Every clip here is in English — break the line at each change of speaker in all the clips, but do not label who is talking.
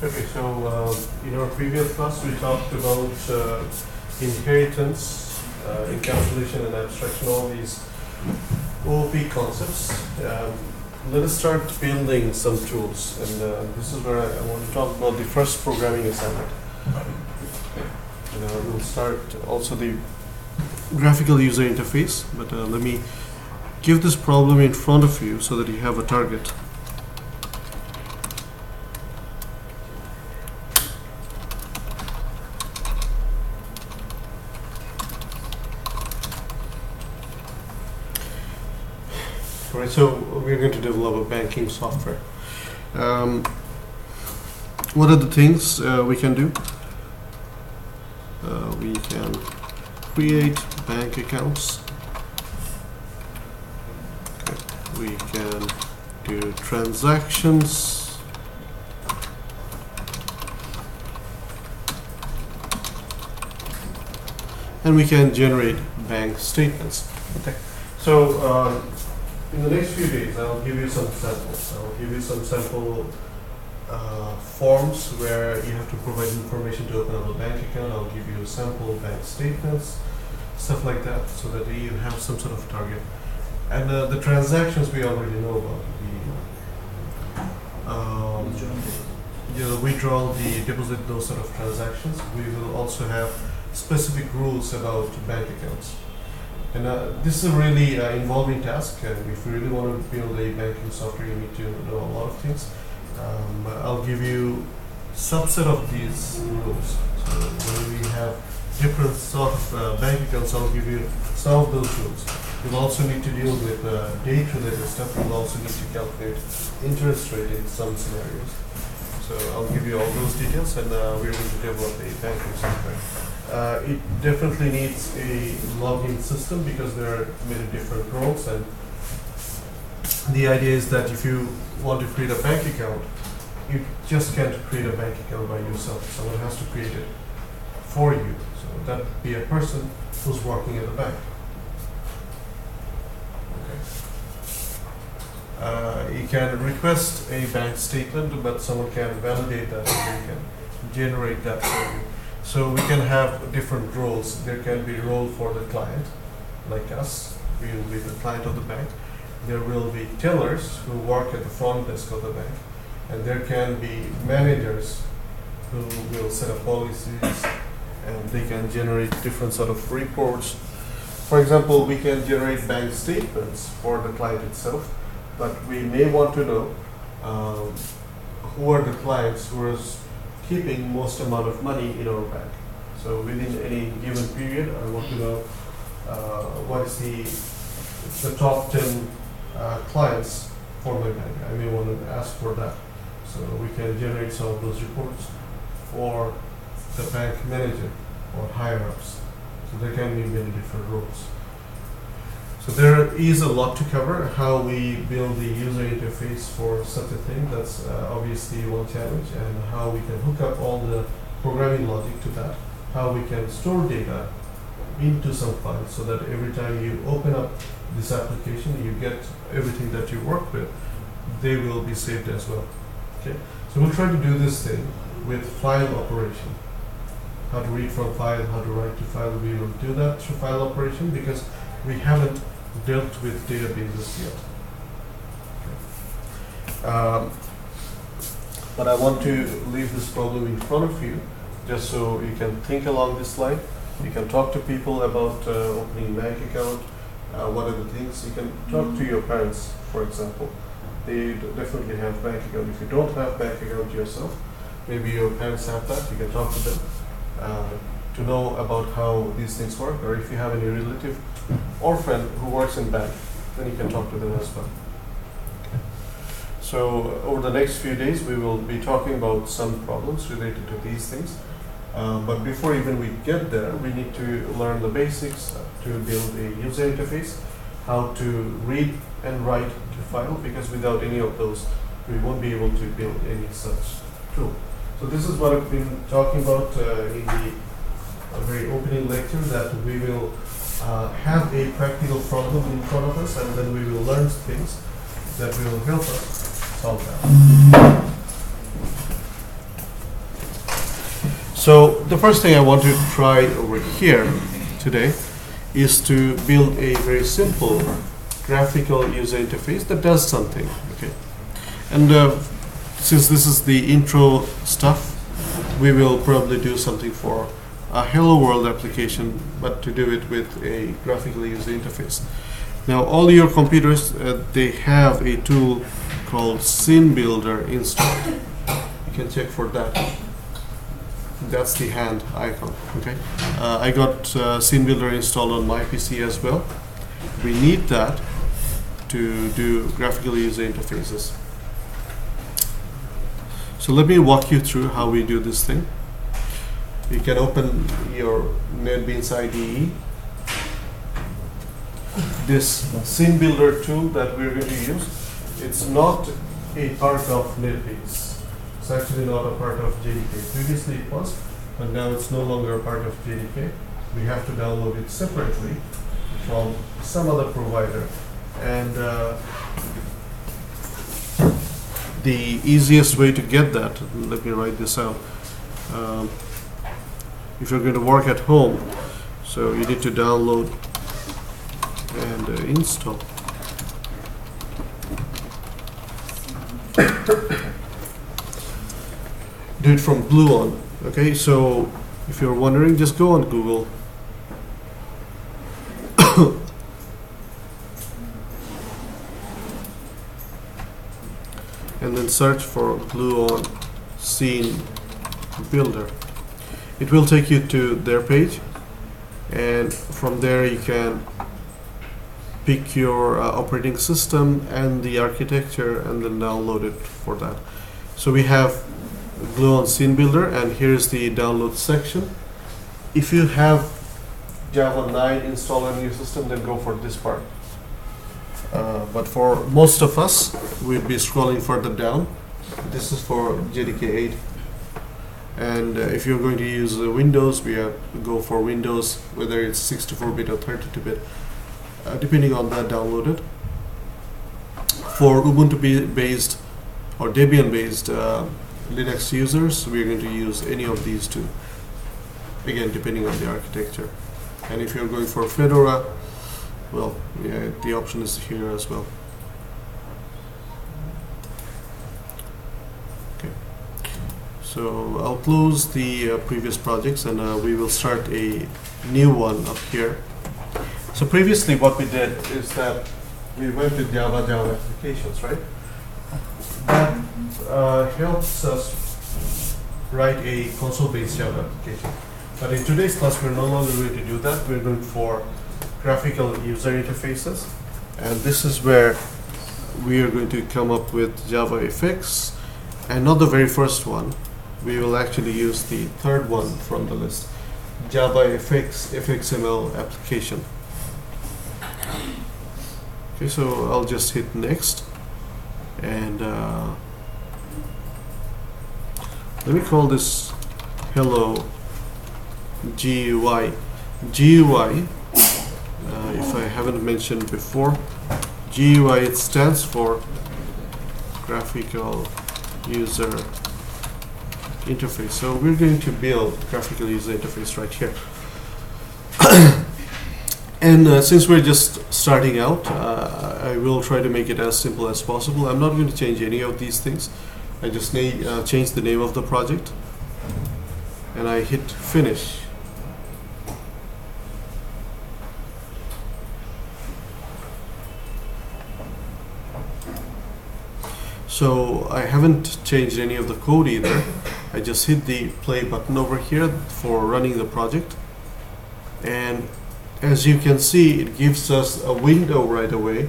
Okay, so in our previous class we talked about inheritance, encapsulation and abstraction, all these OOP concepts. Let us start building some tools, and this is where I want to talk about the first programming assignment. We'll start also the graphical user interface, but let me give this problem in front of you so that you have a target. Right, so we're going to develop a banking software. What are the things we can do? We can create bank accounts. Okay. We can do transactions. And we can generate bank statements. Okay. So in the next few days, I'll give you some samples. I'll give you some sample forms where you have to provide information to open up a bank account. I'll give you sample bank statements, stuff like that, so that you have some sort of target. And the transactions we already know about. The withdrawal, the deposit, those sort of transactions. We will also have specific rules about bank accounts. And this is a really involving task, and if you really want to build a banking software, you need to know a lot of things. I'll give you subset of these rules. So when we have different sort of bank accounts, I'll give you some of those rules. You'll also need to deal with date-related stuff. You'll also need to calculate interest rate in some scenarios. So I'll give you all those details, and we're going to develop a banking software. It definitely needs a login system because there are many different roles, and the idea is that if you want to create a bank account, you just can't create a bank account by yourself. Someone has to create it for you. So that would be a person who's working at the bank. Okay. You can request a bank statement, but someone can validate that, and they can generate that for you. So we can have different roles. There can be a role for the client, like us. We will be the client of the bank. There will be tellers who work at the front desk of the bank. And there can be managers who will set up policies, and they can generate different sort of reports. For example, we can generate bank statements for the client itself, but we may want to know who are the clients who are keeping most amount of money in our bank. So within any given period, I want to know what is the top 10 clients for my bank. I may want to ask for that. So we can generate some of those reports for the bank manager or higher ups. So there can be many different roles. So there is a lot to cover. How we build the user interface for such a thing, that's obviously one challenge, and how we can hook up all the programming logic to that, how we can store data into some file so that every time you open up this application, you get everything that you work with, they will be saved as well. Okay, so we'll try to do this thing with file operation. How to read from file, how to write to file. We will do that through file operation because we haven't dealt with databases yet. Okay. But I want to leave this problem in front of you just so you can think along this line. You can talk to people about opening a bank account. What are the things? You can talk to your parents, for example. They definitely have bank account. If you don't have bank account yourself, maybe your parents have that. You can talk to them to know about how these things work. Or if you have any relative or friend who works in bank, then you can talk to them as well. So over the next few days, we will be talking about some problems related to these things. But before even we get there, we need to learn the basics to build a user interface, how to read and write to file, because without any of those, we won't be able to build any such tool. So this is what I've been talking about in the very opening lecture, that we will have a practical problem in front of us, and then we will learn things that will help us solve that. the first thing I want to try over here today is to build a very simple graphical user interface that does something. Okay, and since this is the intro stuff, we will probably do something for a Hello World application, but to do it with a graphical user interface. Now, all your computers, they have a tool called Scene Builder installed. You can check for that. That's the hand icon. Okay, I got Scene Builder installed on my PC as well. We need that to do graphical user interfaces. So let me walk you through how we do this thing. You can open your NetBeans IDE. This Scene Builder tool that we're going to use, it's not a part of NetBeans. It's actually not a part of JDK. Previously it was, but now it's no longer a part of JDK. We have to download it separately from some other provider. And the easiest way to get that, let me write this out. If you're going to work at home, so you need to download and install. Do it from Gluon. Okay, so if you're wondering, just go on Google. And then search for Gluon Scene Builder. It will take you to their page, and from there you can pick your operating system and the architecture and then download it for that. So we have Gluon Scene Builder, and here's the download section. If you have Java 9 installed on your system, then go for this part. But for most of us, we'll be scrolling further down. This is for JDK 8. And if you're going to use Windows, we have go for Windows, whether it's 64-bit or 32-bit, depending on that downloaded. For Ubuntu-based or Debian-based Linux users, we're going to use any of these two, again depending on the architecture. And if you're going for Fedora, well, yeah, the option is here as well. Okay, so I'll close the previous projects, and we will start a new one up here. So previously what we did is that we went with Java applications, right? That helps us write a console-based Java application. But in today's class, we're no longer going to do that. We're going for graphical user interfaces. And this is where we are going to come up with JavaFX, and not the very first one. We will actually use the third one from the list, JavaFX FXML application. Okay, so I'll just hit next, and let me call this Hello GUI. GUI, if I haven't mentioned before, GUI, it stands for Graphical User Interface. So we're going to build graphical user interface right here. And since we're just starting out, I will try to make it as simple as possible. I'm not going to change any of these things. I just change the name of the project, and I hit finish. So I haven't changed any of the code either. I just hit the play button over here for running the project, and as you can see, it gives us a window right away,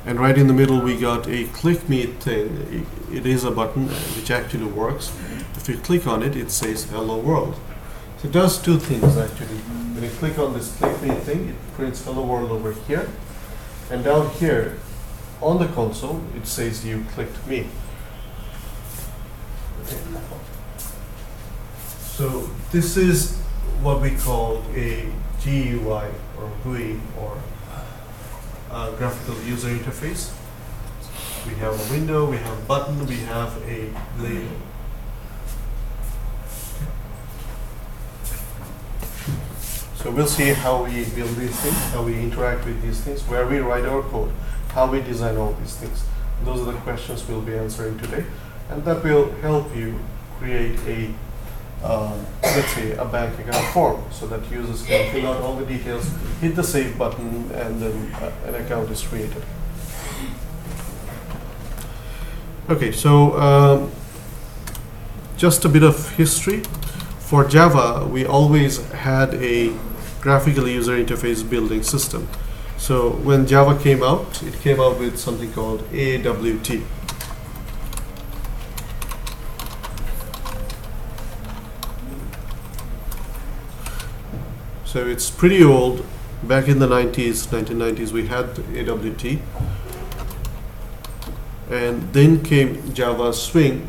and right in the middle we got a click me thing. It is a button which actually works. If you click on it, it says hello world. So it does two things actually. When you click on this click me thing, it prints hello world over here, and down here on the console it says you clicked me. So this is what we call a GUI or GUI, or graphical user interface. We have a window, we have a button, we have a label. So we'll see how we build these things, how we interact with these things, where we write our code, how we design all these things. Those are the questions we'll be answering today, and that will help you create a, let's say, a bank account form, so that users can fill out all the details, hit the save button, and then an account is created. Okay, so just a bit of history. For Java, we always had a graphical user interface building system. So when Java came out, it came out with something called AWT. So it's pretty old. Back in the 1990s, we had AWT. And then came Java Swing,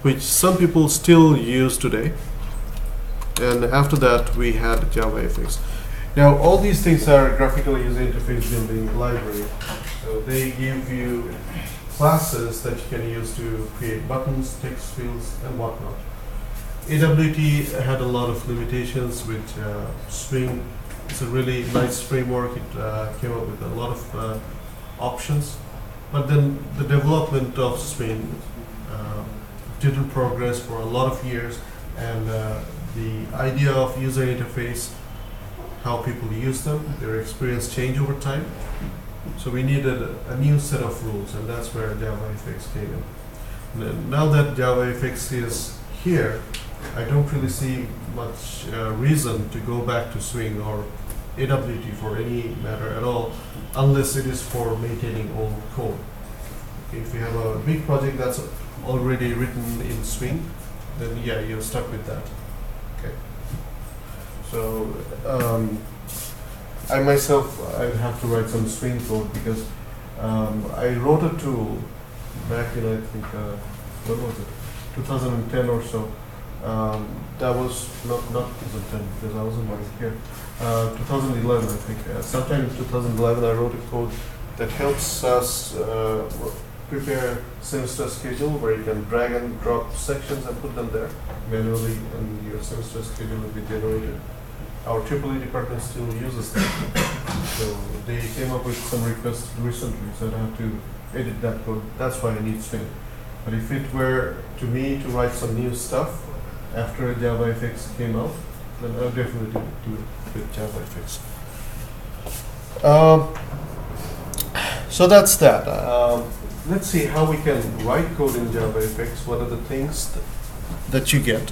which some people still use today. And after that, we had JavaFX. Now, all these things are graphical user interface building library. So they give you classes that you can use to create buttons, text fields, and whatnot. AWT had a lot of limitations with Swing. It's a really nice framework. It came up with a lot of options. But then the development of Swing didn't progress for a lot of years, and the idea of user interface, how people use them, their experience changed over time. So we needed a new set of rules, and that's where JavaFX came in. And now that JavaFX is here, I don't really see much reason to go back to Swing or AWT for any matter at all, unless it is for maintaining old code. Okay, if you have a big project that's already written in Swing, then yeah, you're stuck with that. Okay. So I myself, I have to write some Swing code because I wrote a tool back in, I think, what was it, 2010 or so. That was not 2010 because I wasn't right here. 2011, I think. Sometime in 2011, I wrote a code that helps us prepare semester schedule, where you can drag and drop sections and put them there manually, and your semester schedule will be generated. Our AAA department still uses that. So they came up with some requests recently, so I have to edit that code. That's why I need Swing. But if it were to me to write some new stuff after JavaFX came out, then I'll definitely do it with JavaFX. So that's that. Let's see how we can write code in JavaFX. What are the things that you get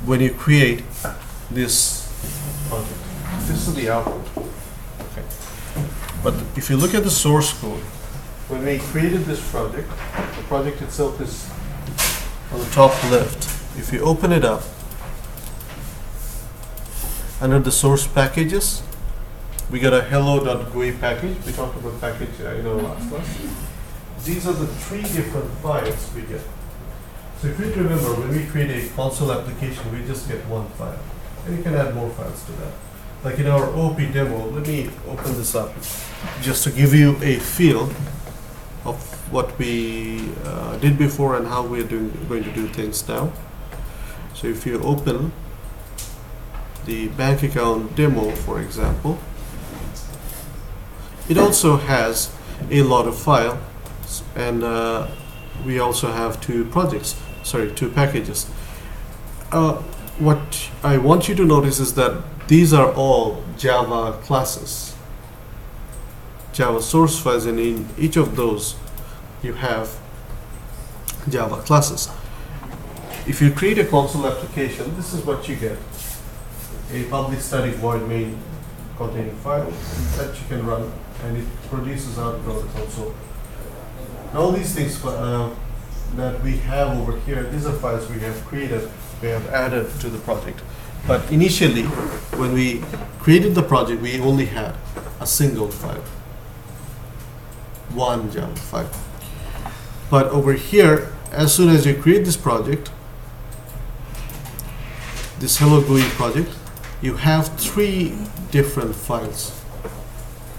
when you create this project? This is the output. Okay. But if you look at the source code, when we created this project, the project itself is on the top left. If you open it up, under the source packages, we got a hello.gui package. We talked about package in our last class. These are the 3 different files we get. So if you remember, when we create a console application, we just get one file. And you can add more files to that. Like in our OP demo, let me open this up just to give you a feel of what we did before and how we're going to do things now. So if you open the bank account demo, for example, it also has a lot of files, and we also have 2 packages. What I want you to notice is that these are all Java classes, Java source files, and in each of those you have Java classes. If you create a console application, this is what you get: a public static void main containing file that you can run, and it produces output of the console. And all these things that we have over here, these are files we have created, we have added to the project. But initially, when we created the project, we only had a single file, one Java file. But over here, as soon as you create this project, this Hello GUI project, you have 3 different files.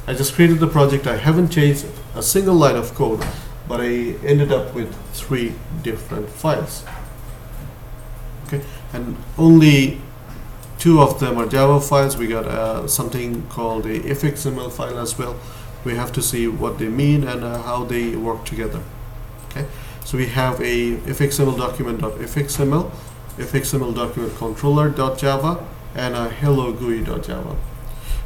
I just created the project. I haven't changed a single line of code, but I ended up with 3 different files. Okay, and only two of them are Java files. We got something called a fxml file as well. We have to see what they mean and how they work together. Okay, so we have a fxml document.fxml, fxml document controller.java, and a hello GUI.java.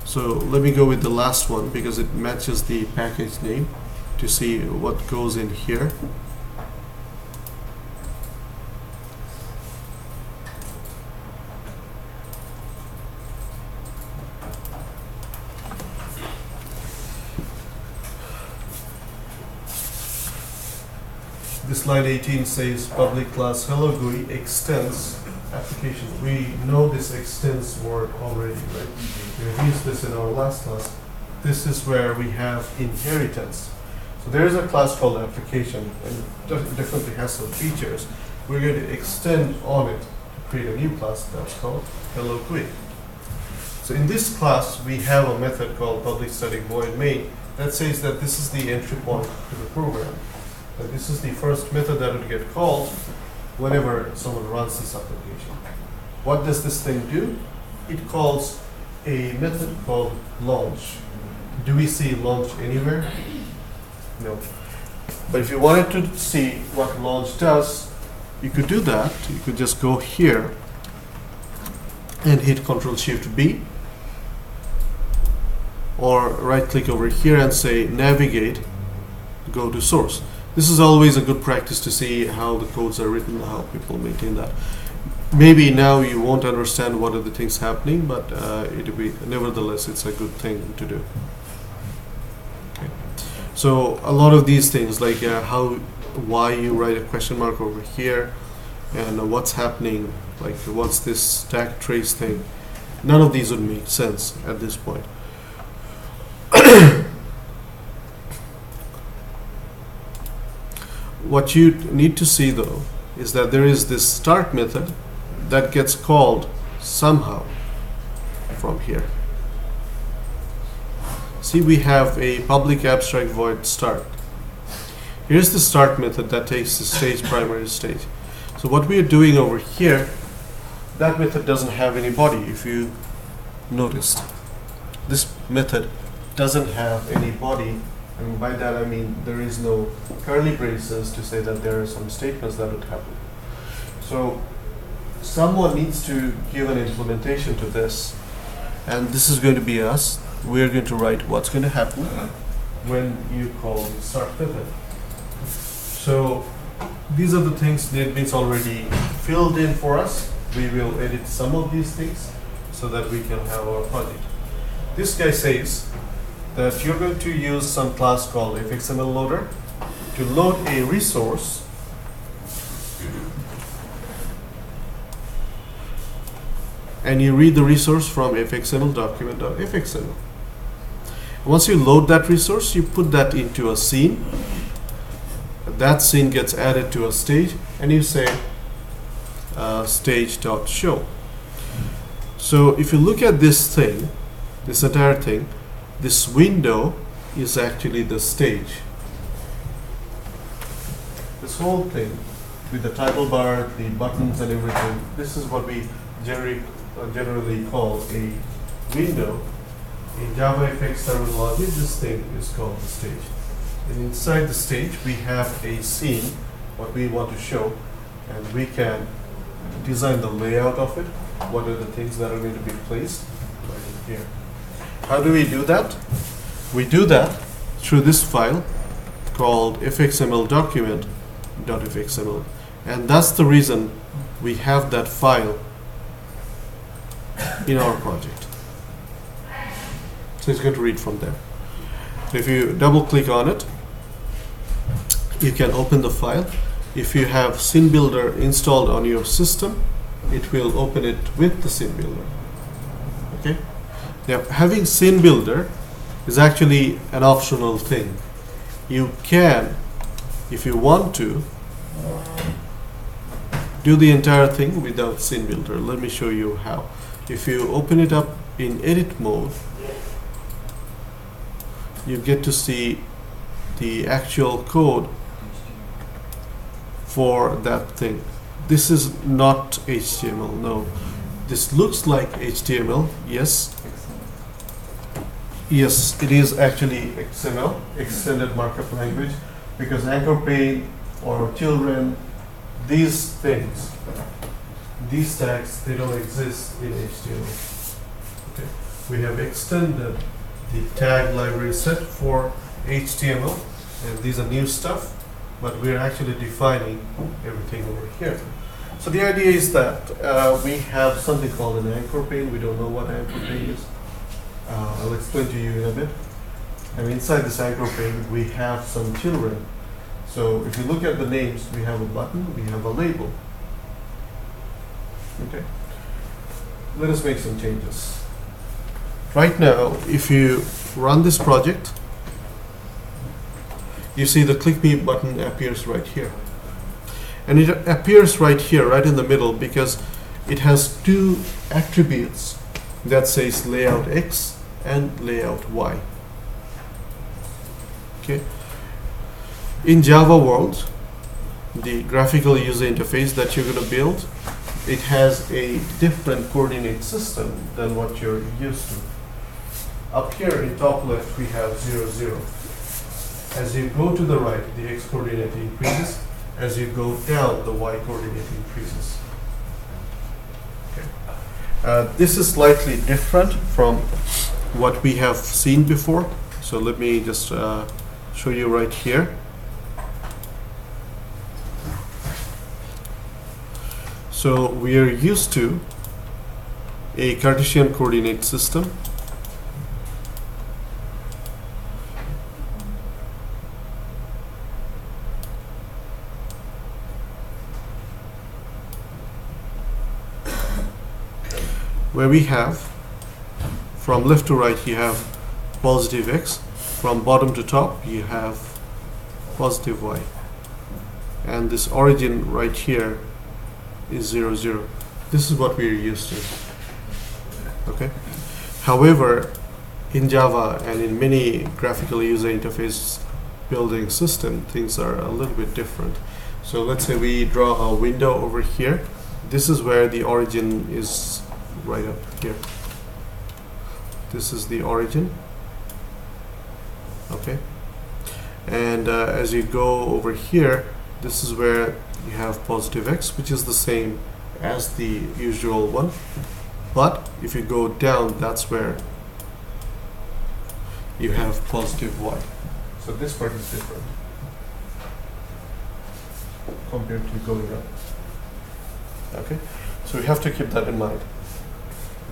So let me go with the last one because it matches the package name to see what goes in here. This line 18 says public class hello GUI extends application. We know this extends word already, right? We used this in our last class. This is where we have inheritance. So there is a class called application, and it definitely has some features. We're going to extend on it to create a new class that's called hello GUI. So in this class, we have a method called public static void main that says that this is the entry point to the program. And this is the first method that would get called whenever someone runs this application. What does this thing do? It calls a method called launch. Do we see launch anywhere? No. But if you wanted to see what launch does, you could do that. You could just go here and hit Ctrl-Shift-B, or right click over here and say navigate, go to source. This is always a good practice to see how the codes are written, how people maintain that. Maybe now you won't understand what are the things happening, but it'll be, nevertheless, it's a good thing to do. Okay. So a lot of these things, like why you write a question mark over here, and what's happening, like what's this stack trace thing, none of these would make sense at this point. What you need to see though is that there is this start method that gets called somehow from here. See, we have a public abstract void start. Here's the start method that takes the stage, primary stage. So what we are doing over here, that method doesn't have any body. If you noticed, this method doesn't have any body. And by that I mean there is no curly braces to say that there are some statements that would happen. So someone needs to give an implementation to this, and this is going to be us. We're going to write what's going to happen when you call the start method. So these are the things NetBeans already filled in for us. We will edit some of these things so that we can have our project. This guy says that you're going to use some class called fxml loader to load a resource and you read the resource from fxml document.fxml. Once you load that resource, you put that into a scene. That scene gets added to a stage and you say stage.show. So if you look at this thing, this entire thing, this window is actually the stage. This whole thing with the title bar, the buttons and everything, this is what we generally call a window. In JavaFX terminology, this thing is called the stage. And inside the stage, we have a scene, what we want to show, and we can design the layout of it. What are the things that are going to be placed right in here. How do we do that? We do that through this file called fxml document.fxml, and that's the reason we have that file in our project. So it's going to read from there. If you double click on it, you can open the file. If you have SceneBuilder installed on your system, it will open it with the SceneBuilder. Okay. Now, having SceneBuilder is actually an optional thing. You can, if you want to, do the entire thing without SceneBuilder. Let me show you how. If you open it up in edit mode, you get to see the actual code for that thing. This is not HTML, no. This looks like HTML. Yes. Yes, it is actually XML, extended markup language, because anchor pane or children, these things, these tags, they don't exist in HTML. Okay. We have extended the tag library set for HTML, and these are new stuff, but we're actually defining everything over here. So the idea is that we have something called an anchor pane. We don't know what anchor pane is. I'll explain to you in a bit. And inside this anchor pane, we have some children. So if you look at the names, we have a button, we have a label. Okay. Let us make some changes. Right now, if you run this project, you see the click me button appears right here. And it appears right here, right in the middle, because it has two attributes that says layout X and layout Y. Okay. In Java world, the graphical user interface that you're going to build, it has a different coordinate system than what you're used to. Up here in top left, we have 0, 0. As you go to the right, the X coordinate increases. As you go down, the Y coordinate increases. Okay. This is slightly different from what we have seen before. So let me just show you right here. So we are used to a Cartesian coordinate system. Where we have, from left to right, you have positive X. From bottom to top, you have positive Y. And this origin right here is 0, 0. This is what we are used to. Okay. However, in Java and in many graphical user interface building system, things are a little bit different. So let's say we draw a window over here. This is where the origin is right up here. This is the origin. Okay. And as you go over here, this is where you have positive X, which is the same as the usual one. But if you go down, that's where you have positive Y. So this part is different compared to going up. Okay. So we have to keep that in mind.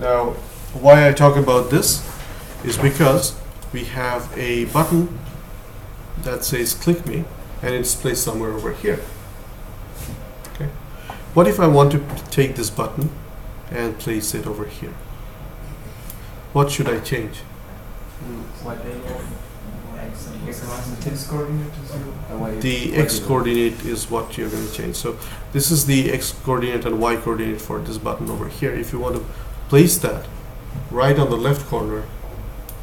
Now, why I talk about this is because we have a button that says click me, and it's placed somewhere over here. Okay. What if I want to take this button and place it over here? What should I change? The X coordinate is what you're going to change. So this is the X coordinate and Y coordinate for this button over here. If you want to place that right on the left corner,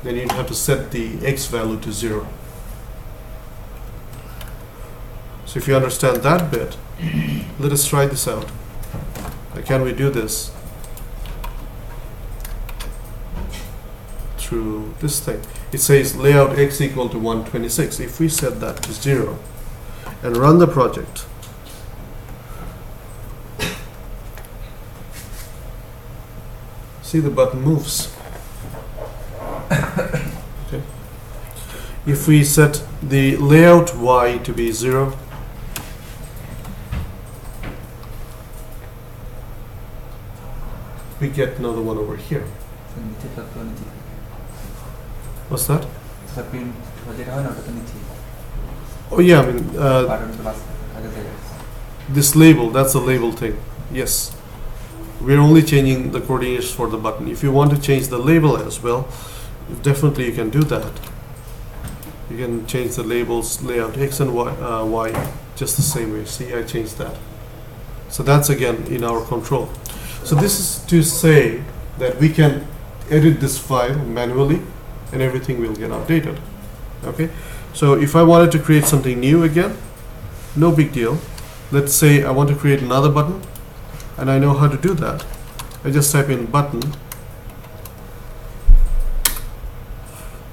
then you'd have to set the X value to 0. So if you understand that bit, let us try this out. Can we do this through this thing? It says layout X equal to 126. If we set that to 0 and run the project, see, the button moves. Okay. If we set the layout Y to be 0, we get another one over here. What's that? Oh yeah, I mean, this label, that's a label thing. Yes. We're only changing the coordinates for the button. If you want to change the label as well, definitely you can do that. You can change the labels, layout X and Y just the same way. See, I changed that. So that's again in our control. So this is to say that we can edit this file manually and everything will get updated. Okay. So if I wanted to create something new again, no big deal. Let's say I want to create another button, and I know how to do that. I just type in button.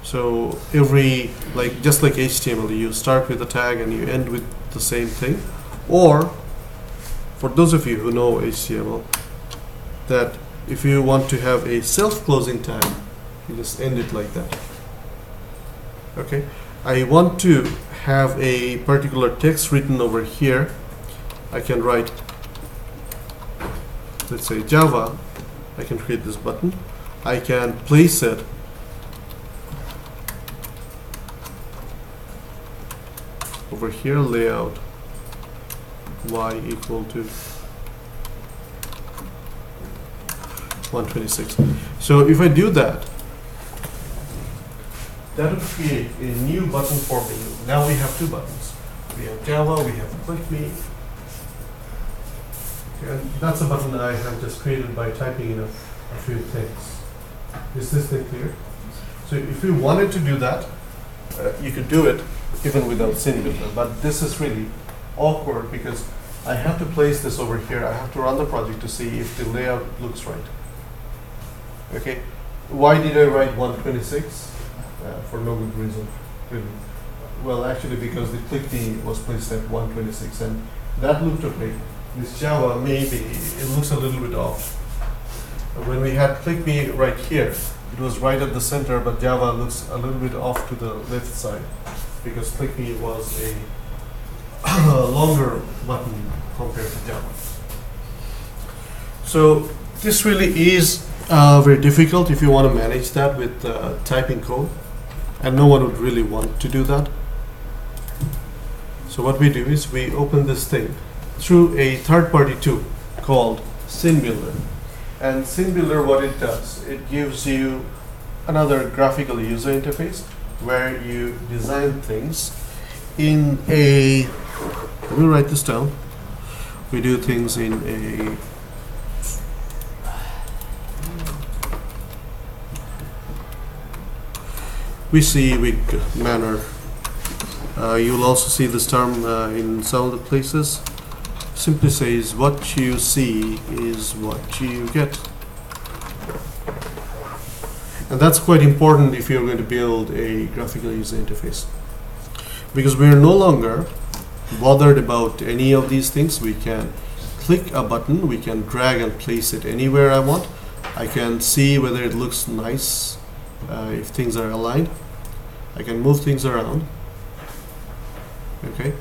So every, like just like HTML, you start with a tag and you end with the same thing. Or for those of you who know HTML, that if you want to have a self-closing tag, you just end it like that. Okay, I want to have a particular text written over here. I can write, let's say Java. I can create this button. I can place it over here, layout y equal to 126. So if I do that, that will create a new button for me. Now we have two buttons. We have Java, we have Click Me. And that's a button I have just created by typing in a few things. Is this thing clear? So if you wanted to do that, you could do it even without SceneBuilder. But this is really awkward because I have to place this over here. I have to run the project to see if the layout looks right. Okay. Why did I write 126? For no good reason, really. Well, actually, because the Click Me was placed at 126, and that looked okay. This Java, maybe it looks a little bit off. When we had Click Me right here, it was right at the center, but Java looks a little bit off to the left side because Click Me was a longer button compared to Java. So this really is very difficult if you want to manage that with typing code, and no one would really want to do that. So what we do is we open this thing through a third-party tool called SceneBuilder. And SceneBuilder, what it does, it gives you another graphical user interface where you design things in a, let me write this down. We do things in a WYSIWYG manner. You'll also see this term in some of the places. Simply says what you see is what you get. And that's quite important if you're going to build a graphical user interface, because we're no longer bothered about any of these things. We can click a button, we can drag and place it anywhere I want. I can see whether it looks nice, if things are aligned. I can move things around. Okay,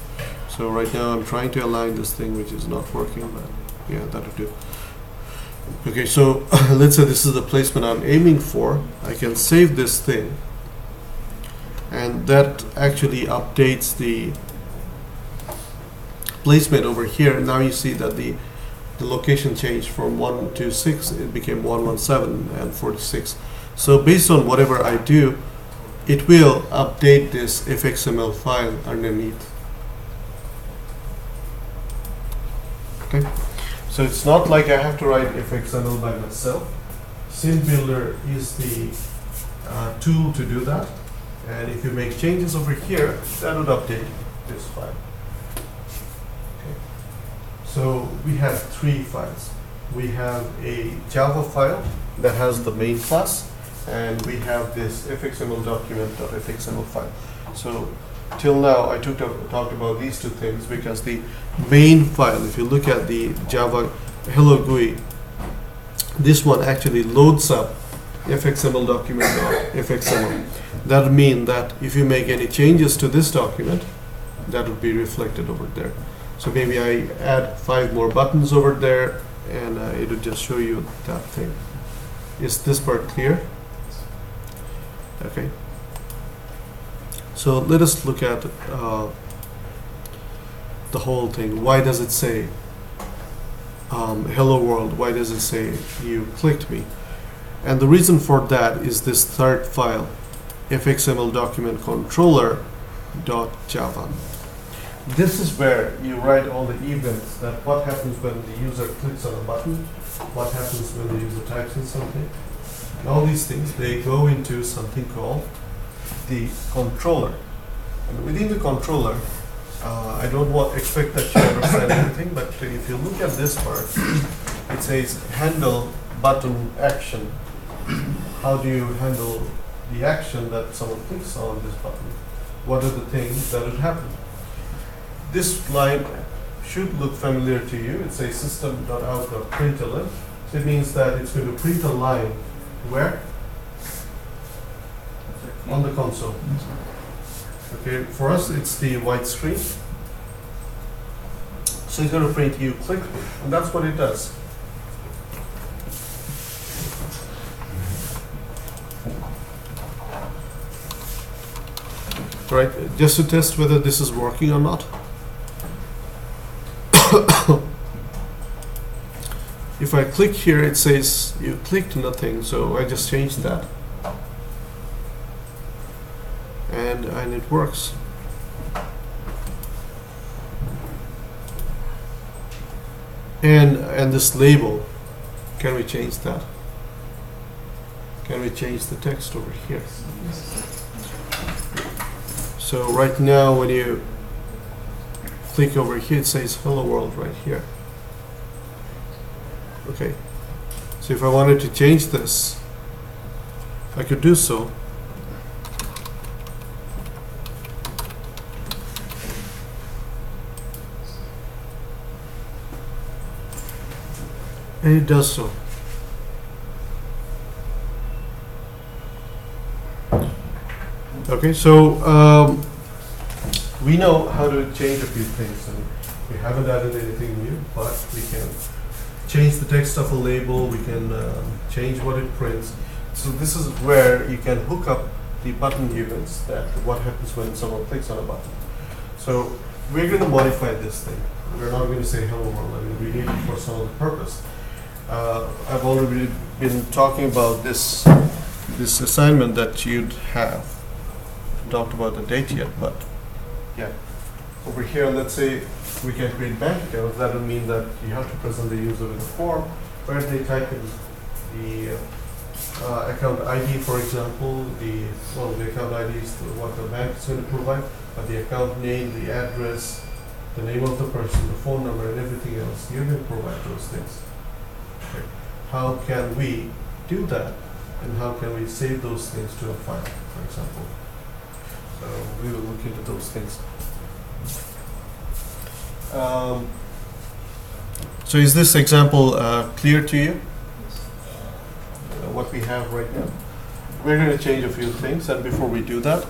so right now I'm trying to align this thing, which is not working, but yeah, that would do. Okay, so let's say this is the placement I'm aiming for. I can save this thing, and that actually updates the placement over here. Now you see that the location changed from 126, it became 117 and 46. So based on whatever I do, it will update this fxml file underneath. Okay, so it's not like I have to write fxml by myself. SceneBuilder is the tool to do that, and if you make changes over here, that would update this file. Okay. So we have three files. We have a Java file that has the main class, and we have this fxml document.fxml file. So till now I talked about these two things because the main file, if you look at the Java Hello GUI, this one actually loads up fxml document.fxml. That would mean that if you make any changes to this document, that would be reflected over there. So maybe I add 5 more buttons over there, and it would just show you that thing. Is this part clear? Okay. So let us look at the whole thing. Why does it say hello world? Why does it say you clicked me? And the reason for that is this third file, fxml document controller.java. This is where you write all the events, that what happens when the user clicks on a button, what happens when the user types in something. And all these things, they go into something called the controller. And within the controller, I don't expect that you understand anything, but if you look at this part, it says handle button action. How do you handle the action that someone clicks on this button? What are the things that would happen? This line should look familiar to you. It says system.out.println. So it means that it's going to print a line where? On the console. Okay, for us it's the white screen. So it's going to print you click, and that's what it does. Right, just to test whether this is working or not. If I click here, it says you clicked nothing, so I just changed that. And it works. And this label, can we change that? Can we change the text over here? So right now when you click over here, it says hello world right here. Okay, so if I wanted to change this, I could do so. And it does so. Okay, so we know how to change a few things, and we haven't added anything new, but we can change the text of a label, we can change what it prints. So this is where you can hook up the button units, that what happens when someone clicks on a button. So we're going to modify this thing. We're not going to say hello world. I mean, we need it for some other purpose. I've already been talking about this assignment that you'd have. Talked about the date yet, but yeah. Over here, let's say we can create bank accounts. That would mean that you have to present the user with a form where they type in the account ID, for example. The account ID is what the bank is going to provide, but the account name, the address, the name of the person, the phone number, and everything else, you're going to provide those things. Okay. How can we do that, and how can we save those things to a file, for example? So we will look into those things. So is this example clear to you? What we have right now. We're going to change a few things, and before we do that,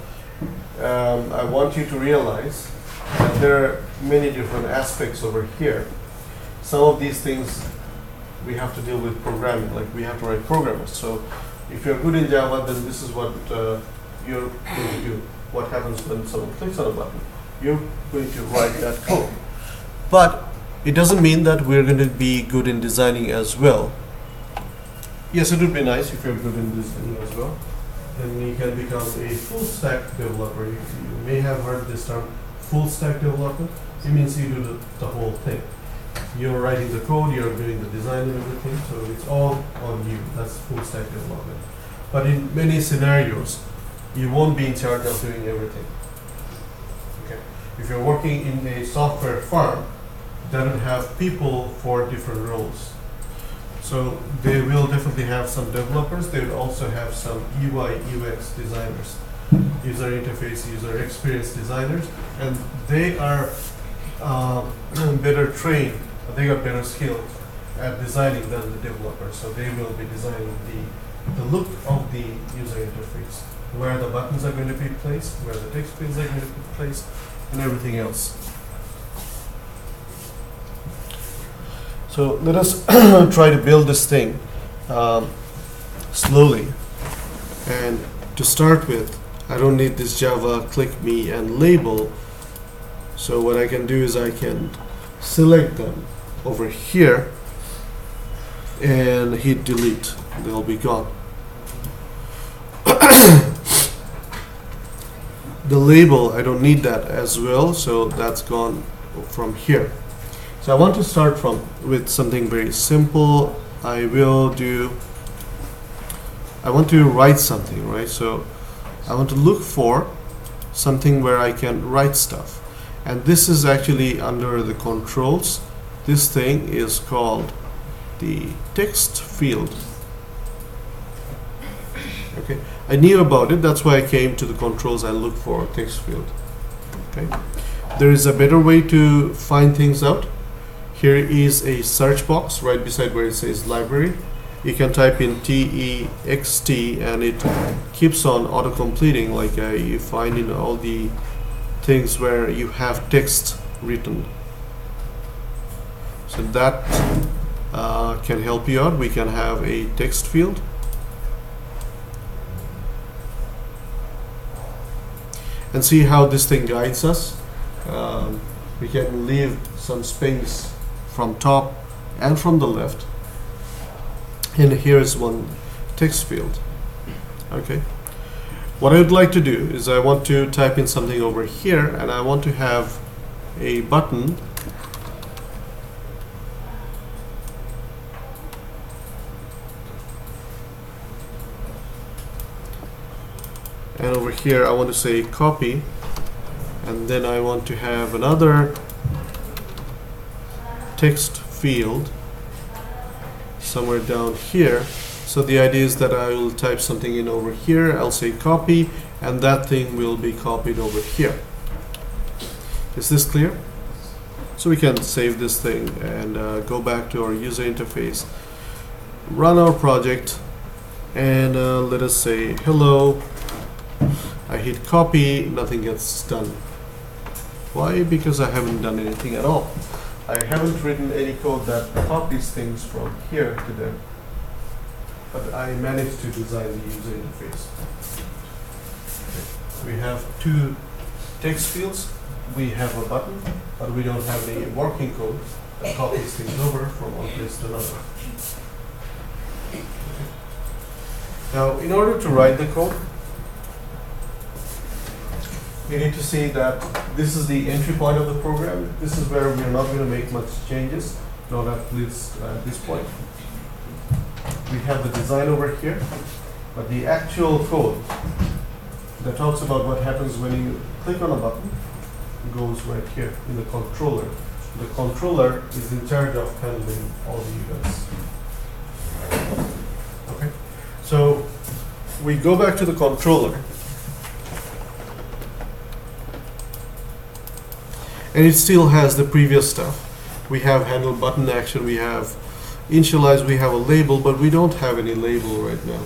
I want you to realize that there are many different aspects over here. Some of these things we have to deal with programming, like we have to write programmers. So if you're good in Java, then this is what you're going to do. What happens when someone clicks on a button? You're going to write that code. But it doesn't mean that we're going to be good in designing as well. Yes, it would be nice if you're good in designing as well. Then you can become a full stack developer. You may have heard this term, full stack development. It means you do the whole thing. You're writing the code, you're doing the design and everything, so it's all on you. That's full stack development. But in many scenarios, you won't be in charge of doing everything. Okay. If you're working in a software firm, that will have people for different roles. So they will definitely have some developers. They will also have some UI, UX designers, user interface, user experience designers, and they are better trained. They got better skills at designing than the developers. So they will be designing the look of the user interface, where the buttons are going to be placed, where the text fields are going to be placed, and everything else. So let us try to build this thing slowly. And to start with, I don't need this Java click me and label. So what I can do is I can select them over here and hit delete. They'll be gone. The label, I don't need that as well, so that's gone from here. So I want to start with something very simple. I want to write something, right? So I want to look for something where I can write stuff. And this is actually under the controls. This thing is called the text field. Okay, I knew about it, that's why I came to the controls and looked for text field. Okay, there is a better way to find things out. Here is a search box right beside where it says library. You can type in text and it keeps on auto-completing, like you find in all the things where you have text written. So that can help you out. We can have a text field. And see how this thing guides us. We can leave some space from top and from the left. And here is one text field. Okay. What I would like to do is I want to type in something over here, and I want to have a button and over here I want to say copy, and then I want to have another text field somewhere down here. So the idea is that I will type something in over here, I'll say copy, and that thing will be copied over here. Is this clear? So we can save this thing and go back to our user interface, run our project, and let us say hello. I hit copy, nothing gets done. Why? Because I haven't done anything at all. I haven't written any code that copies things from here to there, but I managed to design the user interface. Okay. We have two text fields, we have a button, but we don't have any working code that copies things over from one place to another. Okay. Now, in order to write the code, we need to see that this is the entry point of the program. This is where we are not going to make much changes, not at least at this point. We have the design over here, but the actual code that talks about what happens when you click on a button goes right here in the controller. The controller is in charge of handling all the events. Okay, so we go back to the controller. And it still has the previous stuff. We have handle button action, we have initialize, we have a label, but we don't have any label right now.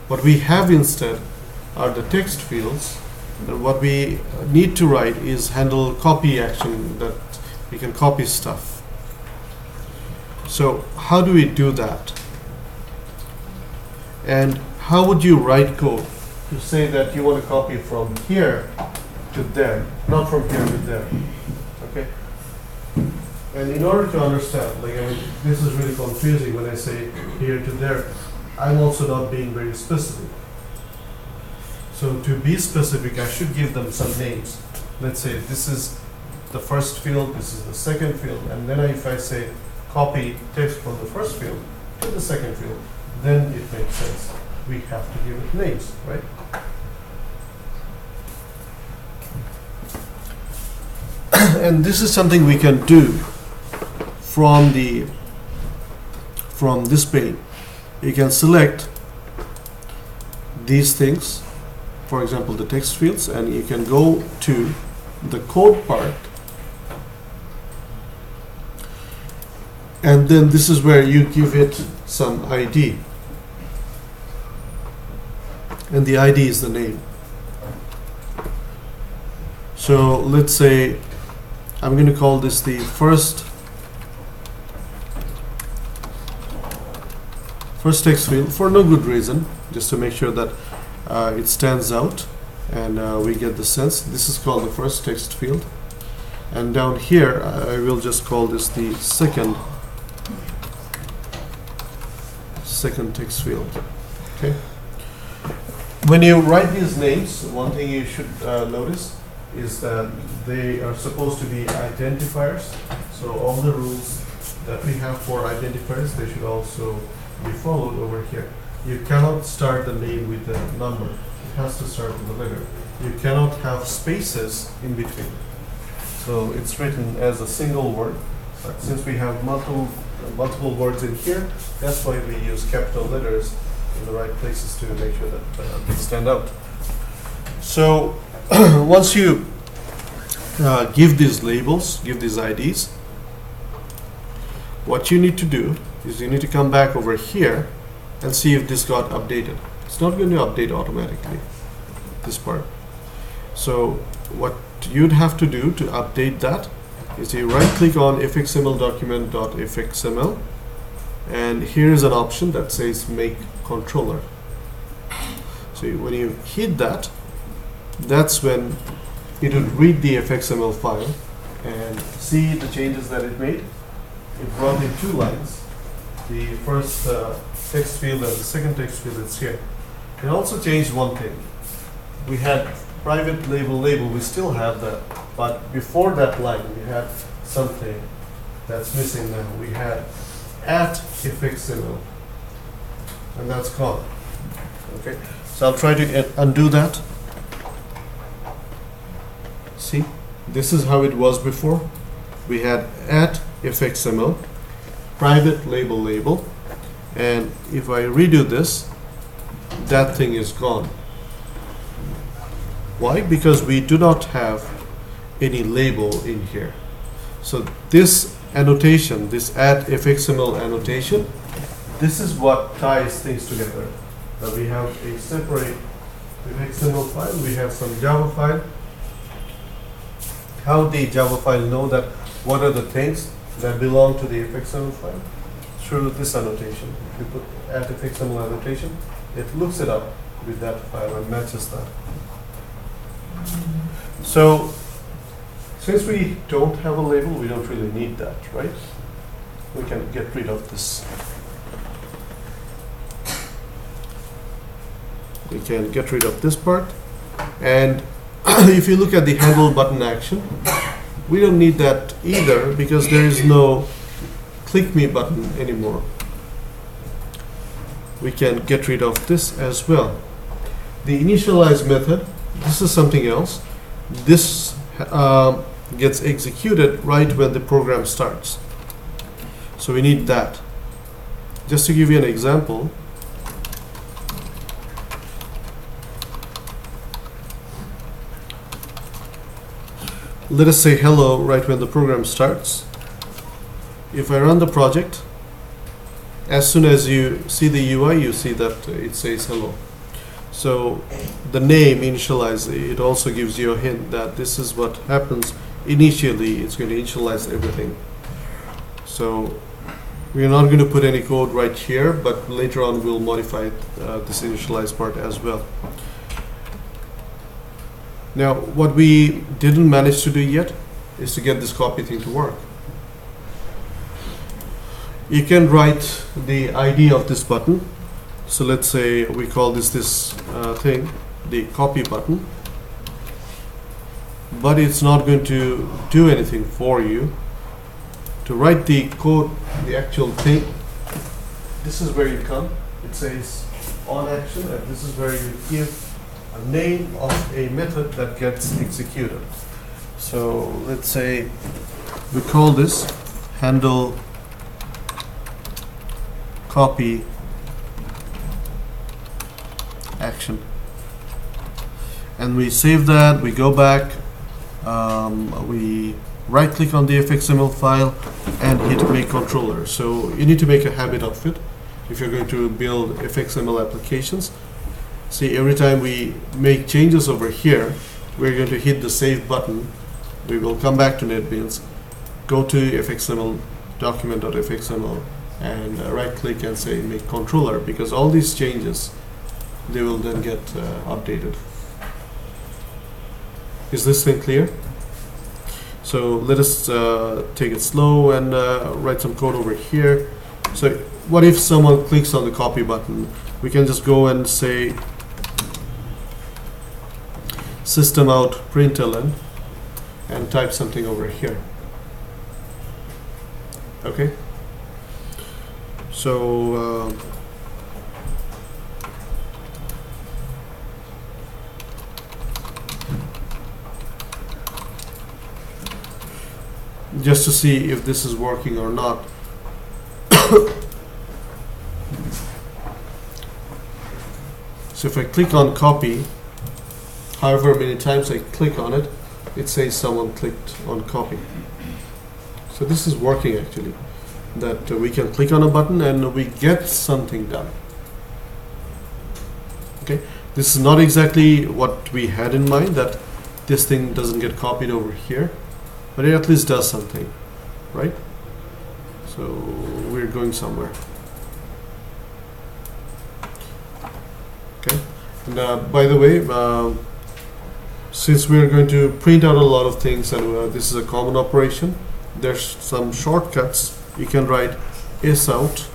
What we have instead are the text fields, and what we need to write is handle copy action, that we can copy stuff. So how do we do that? And how would you write code to say that you want to copy from here to there, not from here to there? Okay. And in order to understand, like, I mean, this is really confusing when I say here to there. I'm also not being very specific. So to be specific, I should give them some names. Let's say this is the first field, this is the second field, and then if I say copy text from the first field to the second field, then it makes sense. We have to give it names, right? And this is something we can do from this pane. You can select these things, for example the text fields, and you can go to the code part, and then this is where you give it some ID, and the ID is the name. So let's say I'm going to call this the first text field for no good reason, just to make sure that it stands out and we get the sense. This is called the first text field, and down here I will just call this the second text field. Okay. When you write these names, one thing you should notice is that they are supposed to be identifiers. So all the rules that we have for identifiers, they should also be followed over here. You cannot start the name with a number. It has to start with a letter. You cannot have spaces in between. So it's written as a single word, but since we have multiple multiple words in here. That's why we use capital letters in the right places to make sure that they stand out. So once you give these labels, give these IDs, what you need to do is you need to come back over here and see if this got updated. It's not going to update automatically, this part. So what you'd have to do to update that is you right click on fxml document.fxml, and here is an option that says make controller. So when you hit that, that's when it would read the fxml file and see the changes that it made. It brought in 2 lines. The first text field and the second text field is here. It also changed one thing. We had private label, we still have that, but before that line we had something that's missing now. We had at fxml, and that's gone. Okay, so I'll try to undo that. See, this is how it was before. We had at fxml, private label, and if I redo this, that thing is gone. Why? Because we do not have any label in here. So this annotation, this at fxml annotation, this is what ties things together. That we have a separate fxml file, we have some Java file. How the Java file know that what are the things that belong to the fxml file? Through this annotation. If you put at fxml annotation, it looks it up with that file and matches that. So since we don't have a label, we don't really need that, right? We can get rid of this. We can get rid of this part. And if you look at the handle button action, we don't need that either because there is no click me button anymore. We can get rid of this as well. The initialize method, this is something else. This gets executed right when the program starts. So we need that. Just to give you an example, let us say hello right when the program starts. If I run the project, as soon as you see the UI, you see that it says hello. So the name initialize, it also gives you a hint that this is what happens initially. It's going to initialize everything. So we're not going to put any code right here, but later on we'll modify this initialize part as well. Now what we didn't manage to do yet is to get this copy thing to work. You can write the ID of this button. So let's say we call this thing, the copy button. But it's not going to do anything for you. To write the code, the actual thing, this is where you come. It says on action, and this is where you give a name of a method that gets executed. So let's say we call this handle copy action, and we save that. We go back, we right click on the fxml file and hit make controller. So you need to make a habit of it if you're going to build fxml applications. See, every time we make changes over here, we're going to hit the save button. We will come back to NetBeans, go to fxml document.fxml, and right click and say make controller, because all these changes, they will then get updated. Is this thing clear? So let us take it slow and write some code over here. So what if someone clicks on the copy button? We can just go and say system out println and type something over here. Okay. So just to see if this is working or not, So if I click on copy, however many times I click on it, it says someone clicked on copy. So this is working actually, that we can click on a button and we get something done. Okay, this is not exactly what we had in mind, that this thing doesn't get copied over here, but it at least does something, right? So we're going somewhere. Okay, and by the way, since we are going to print out a lot of things and this is a common operation, there's some shortcuts. You can write S out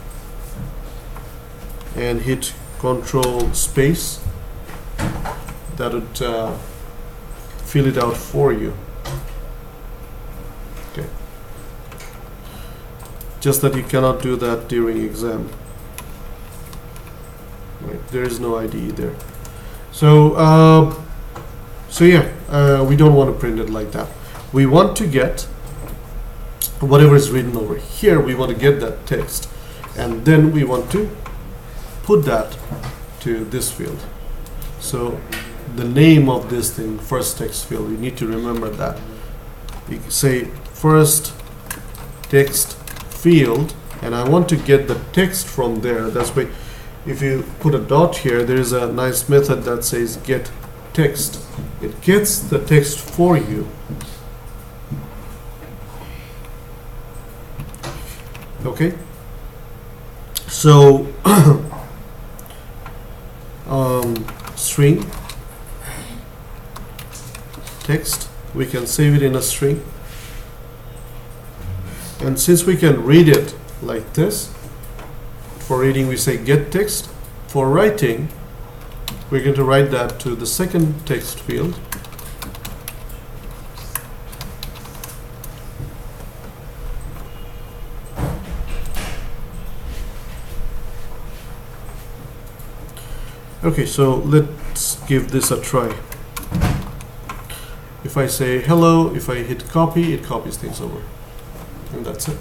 and hit Control space. That would fill it out for you. Okay. Just that you cannot do that during exam. Right. There is no IDE there. So yeah, we don't want to print it like that. We want to get whatever is written over here. We want to get that text, and then we want to put that to this field. So the name of this thing, first text field, you need to remember that. You say first text field, and I want to get the text from there. That's why if you put a dot here, there is a nice method that says get text. It gets the text for you. Okay, so string text, we can save it in a string, and since we can read it like this, for reading we say get text. For writing, we're going to write that to the second text field. Okay, so let's give this a try. If I say hello, if I hit copy, it copies things over. And that's it.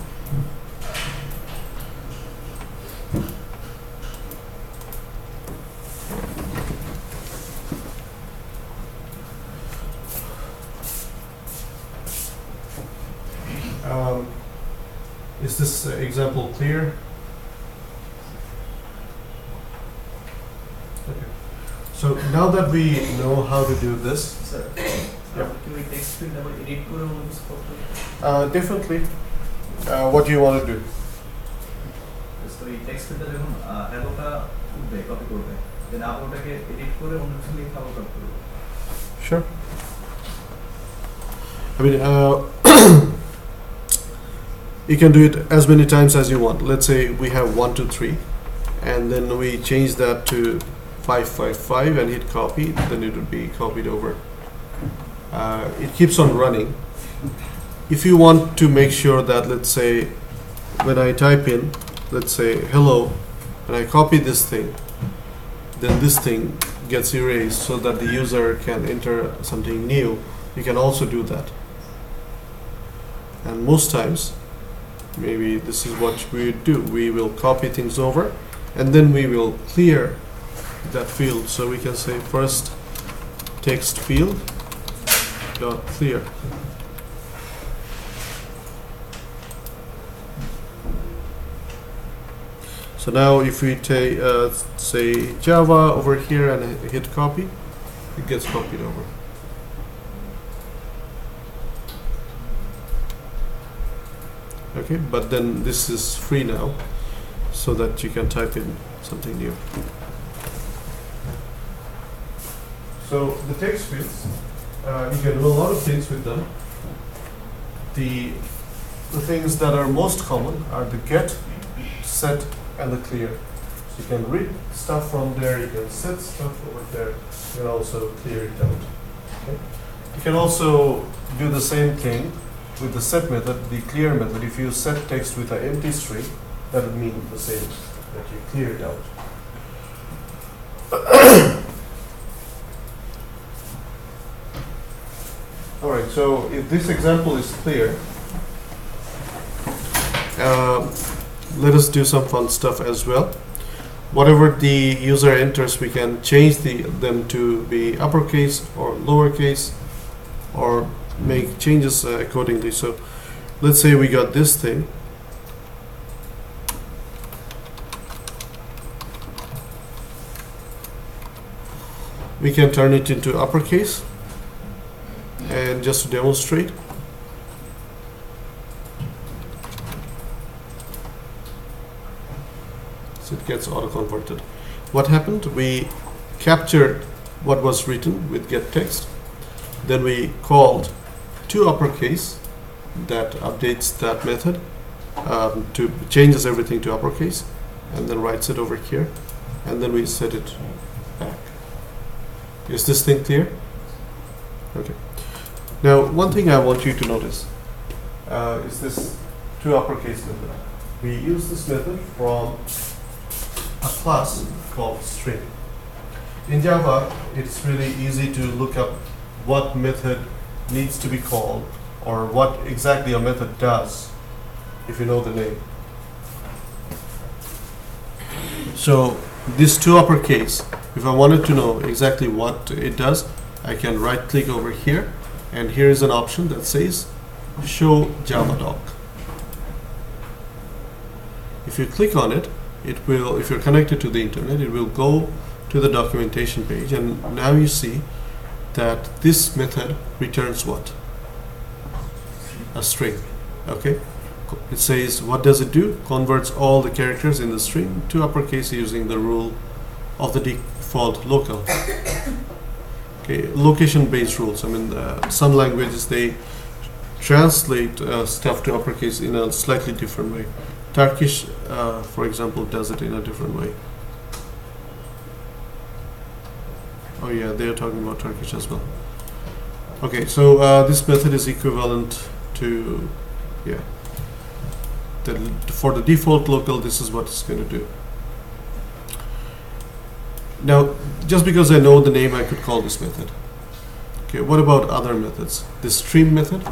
Is this example clear? Okay. So now that we know how to do this,
sir,
yeah.
can we text field double edit করে অন্য কিছু করতে?
Definitely. What do you want to do?
তো এই text ফিল্ডে যখন হ্যালোটা উঠবে copy করবে, দেন আবার ওটাকে এডিট করে অন্য কিছু লিখে আবার কপি করবে।
Sure. I mean, you can do it as many times as you want. Let's say we have 1, 2, 3, and then we change that to 5, 5, 5 and hit copy, then it would be copied over. It keeps on running. If you want to make sure that, let's say, when I type in, let's say hello, and I copy this thing, then this thing gets erased so that the user can enter something new. You can also do that. And most times, maybe this is what we would do. We will copy things over, and then we will clear that field. So we can say first text field dot clear. So now if we take say Java over here and hit copy, it gets copied over. Okay, but then this is free now, so that you can type in something new. So the text fields, you can do a lot of things with them. The things that are most common are the get, set, and the clear. So you can read stuff from there, you can set stuff over there, you can also clear it out. Okay? You can also do the same thing with the set method, the clear method. If you set text with an empty string, that would mean the same, that you clear it out. Alright, so if this example is clear, let us do some fun stuff as well. Whatever the user enters, we can change them to be uppercase or lowercase, or make changes accordingly. So let's say we got this thing. We can turn it into uppercase, and just to demonstrate, so it gets auto-converted. What happened? We captured what was written with getText, then we called toUppercase, that updates that method, to changes everything to uppercase, and then writes it over here, and then we set it back. Is this thing clear? Okay. Now, one thing I want you to notice is this toUppercase method. We use this method from a class called string. In Java, it's really easy to look up what method needs to be called, or what exactly a method does, if you know the name. So this toUppercase, if I wanted to know exactly what it does, I can right click over here, and here is an option that says show Javadoc. If you click on it, it will, if you're connected to the internet, it will go to the documentation page, and now you see that this method returns what? A string. Okay. It says, what does it do? Converts all the characters in the string to uppercase using the rule of the default local. Okay, location-based rules. I mean, some languages, they translate stuff to uppercase in a slightly different way. Turkish, for example, does it in a different way. Oh yeah, they are talking about Turkish as well. Okay, so this method is equivalent to, yeah, for the default local, this is what it's going to do. Now, just because I know the name, I could call this method. Okay, what about other methods? The stream method,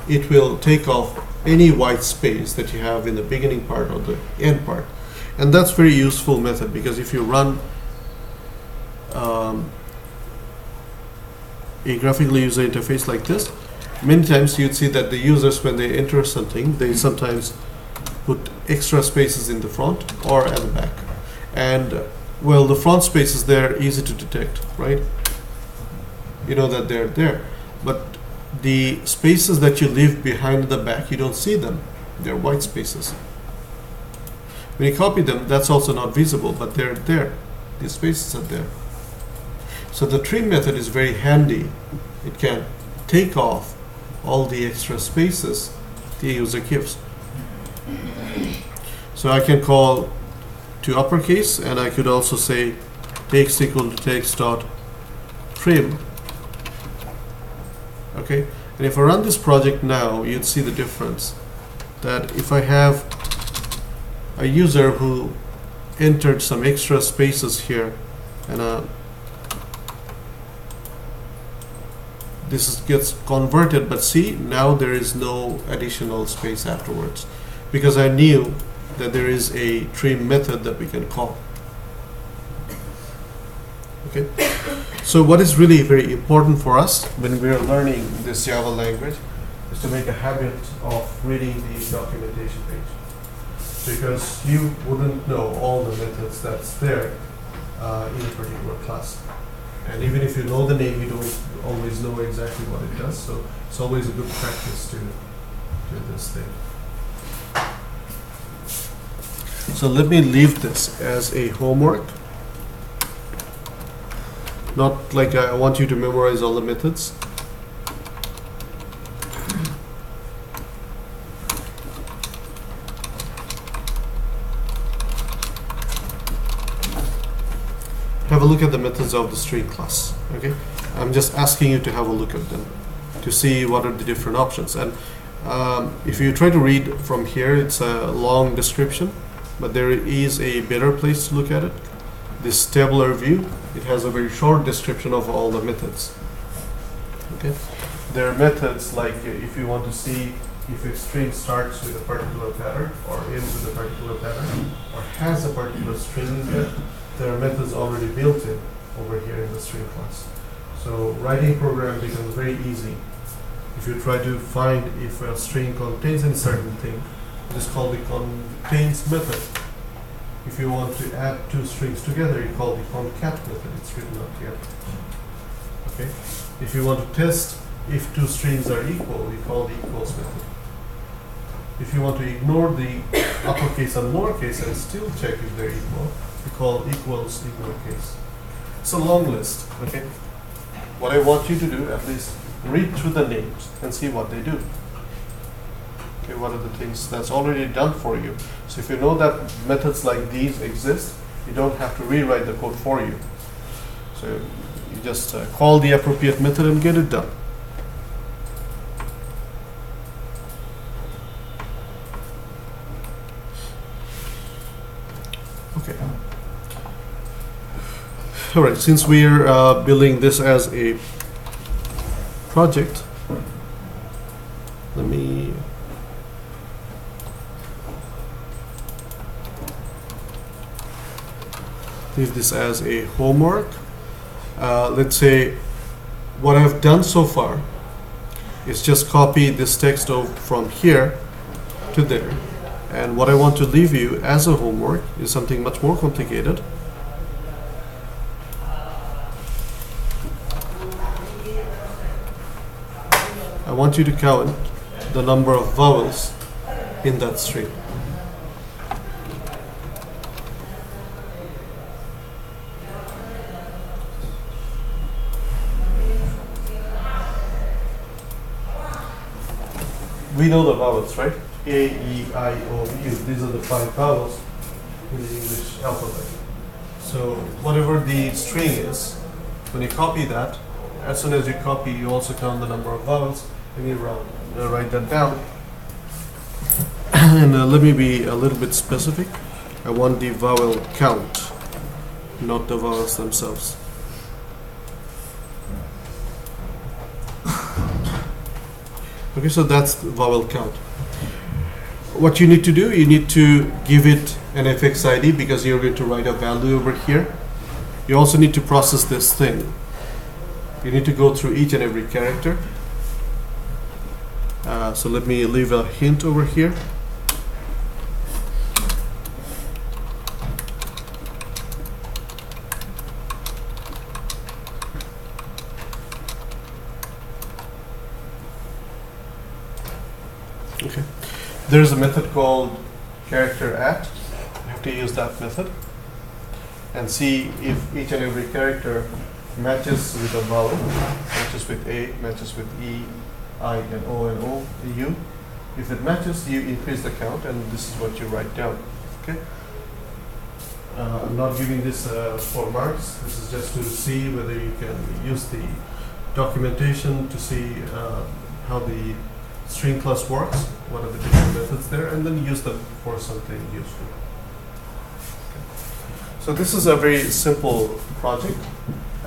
it will take off any white space that you have in the beginning part or the end part. And that's very useful method, because if you run a graphical user interface like this, many times you'd see that the users, when they enter something, they sometimes put extra spaces in the front or at the back. And well, the front spaces, they're easy to detect, right? You know that they're there. But the spaces that you leave behind the back, you don't see them. They're white spaces. When you copy them, that's also not visible, but they're there. These spaces are there. So the trim method is very handy. It can take off all the extra spaces the user gives. So I can call toUppercase, and I could also say text equal to text dot trim. Okay, and if I run this project now, you'd see the difference. That if I have a user who entered some extra spaces here, and this gets converted, but see, now there is no additional space afterwards, because I knew that there is a trim method that we can call. Okay, so what is really very important for us when we are learning this Java language is to make a habit of reading the documentation page, because you wouldn't know all the methods that's there in a particular class. And even if you know the name, you don't always know exactly what it does. So it's always a good practice to do this thing. So let me leave this as a homework. Not like I want you to memorize all the methods. Have a look at the methods of the string class. Okay, I'm just asking you to have a look at them to see what are the different options. And if you try to read from here, it's a long description, but there is a better place to look at it. This tabular view, it has a very short description of all the methods. Okay, there are methods like if you want to see if a string starts with a particular pattern or ends with a particular pattern or has a particular string in there, there are methods already built in over here in the string class. So writing program becomes very easy. If you try to find if a string contains a certain thing, it is called the contains method. If you want to add two strings together, you call the concat method. It's written up here. Okay. If you want to test if two strings are equal, you call the equals method. If you want to ignore the uppercase and lowercase and still check if they're equal, you call equals ignore case. It's a long list. Okay. What I want you to do, at least read through the names and see what they do. Okay, what are the things that's already done for you? So if you know that methods like these exist, you don't have to rewrite the code for you. So you just call the appropriate method and get it done. Okay. All right, since we're building this as a project, let me leave this as a homework. Let's say what I've done so far is just copy this text from here to there. And what I want to leave you as a homework is something much more complicated. I want you to count the number of vowels in that string. We know the vowels, right? A, E, I, O, U. These are the 5 vowels in the English alphabet. So whatever the string is, when you copy that, as soon as you copy, you also count the number of vowels, and you write that down. And let me be a little bit specific. I want the vowel count, not the vowels themselves. Okay, so that's the vowel count. What you need to do, you need to give it an fx ID because you're going to write a value over here. You also need to process this thing. You need to go through each and every character. So let me leave a hint over here. Okay. There's a method called character at. You have to use that method and see if each and every character matches with a vowel, matches with A, matches with E, I, and O, U. If it matches, you increase the count, and this is what you write down. Okay. I'm not giving this 4 marks. This is just to see whether you can use the documentation to see how the string class works, what are the different methods there, and then use them for something useful. Okay. So this is a very simple project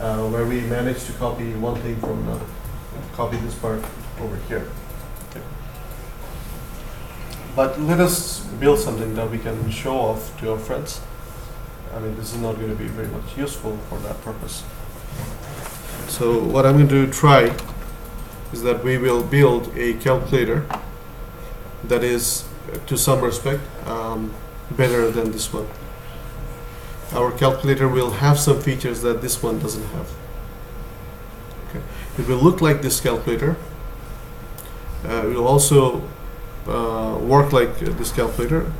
where we managed to copy one thing from another. Copy this part over here. Okay. But let us build something that we can show off to our friends. I mean, this is not going to be very much useful for that purpose. So what I'm going to try is that we will build a calculator that is, to some respect, better than this one. Our calculator will have some features that this one doesn't have. Okay. It will look like this calculator. It will also work like this calculator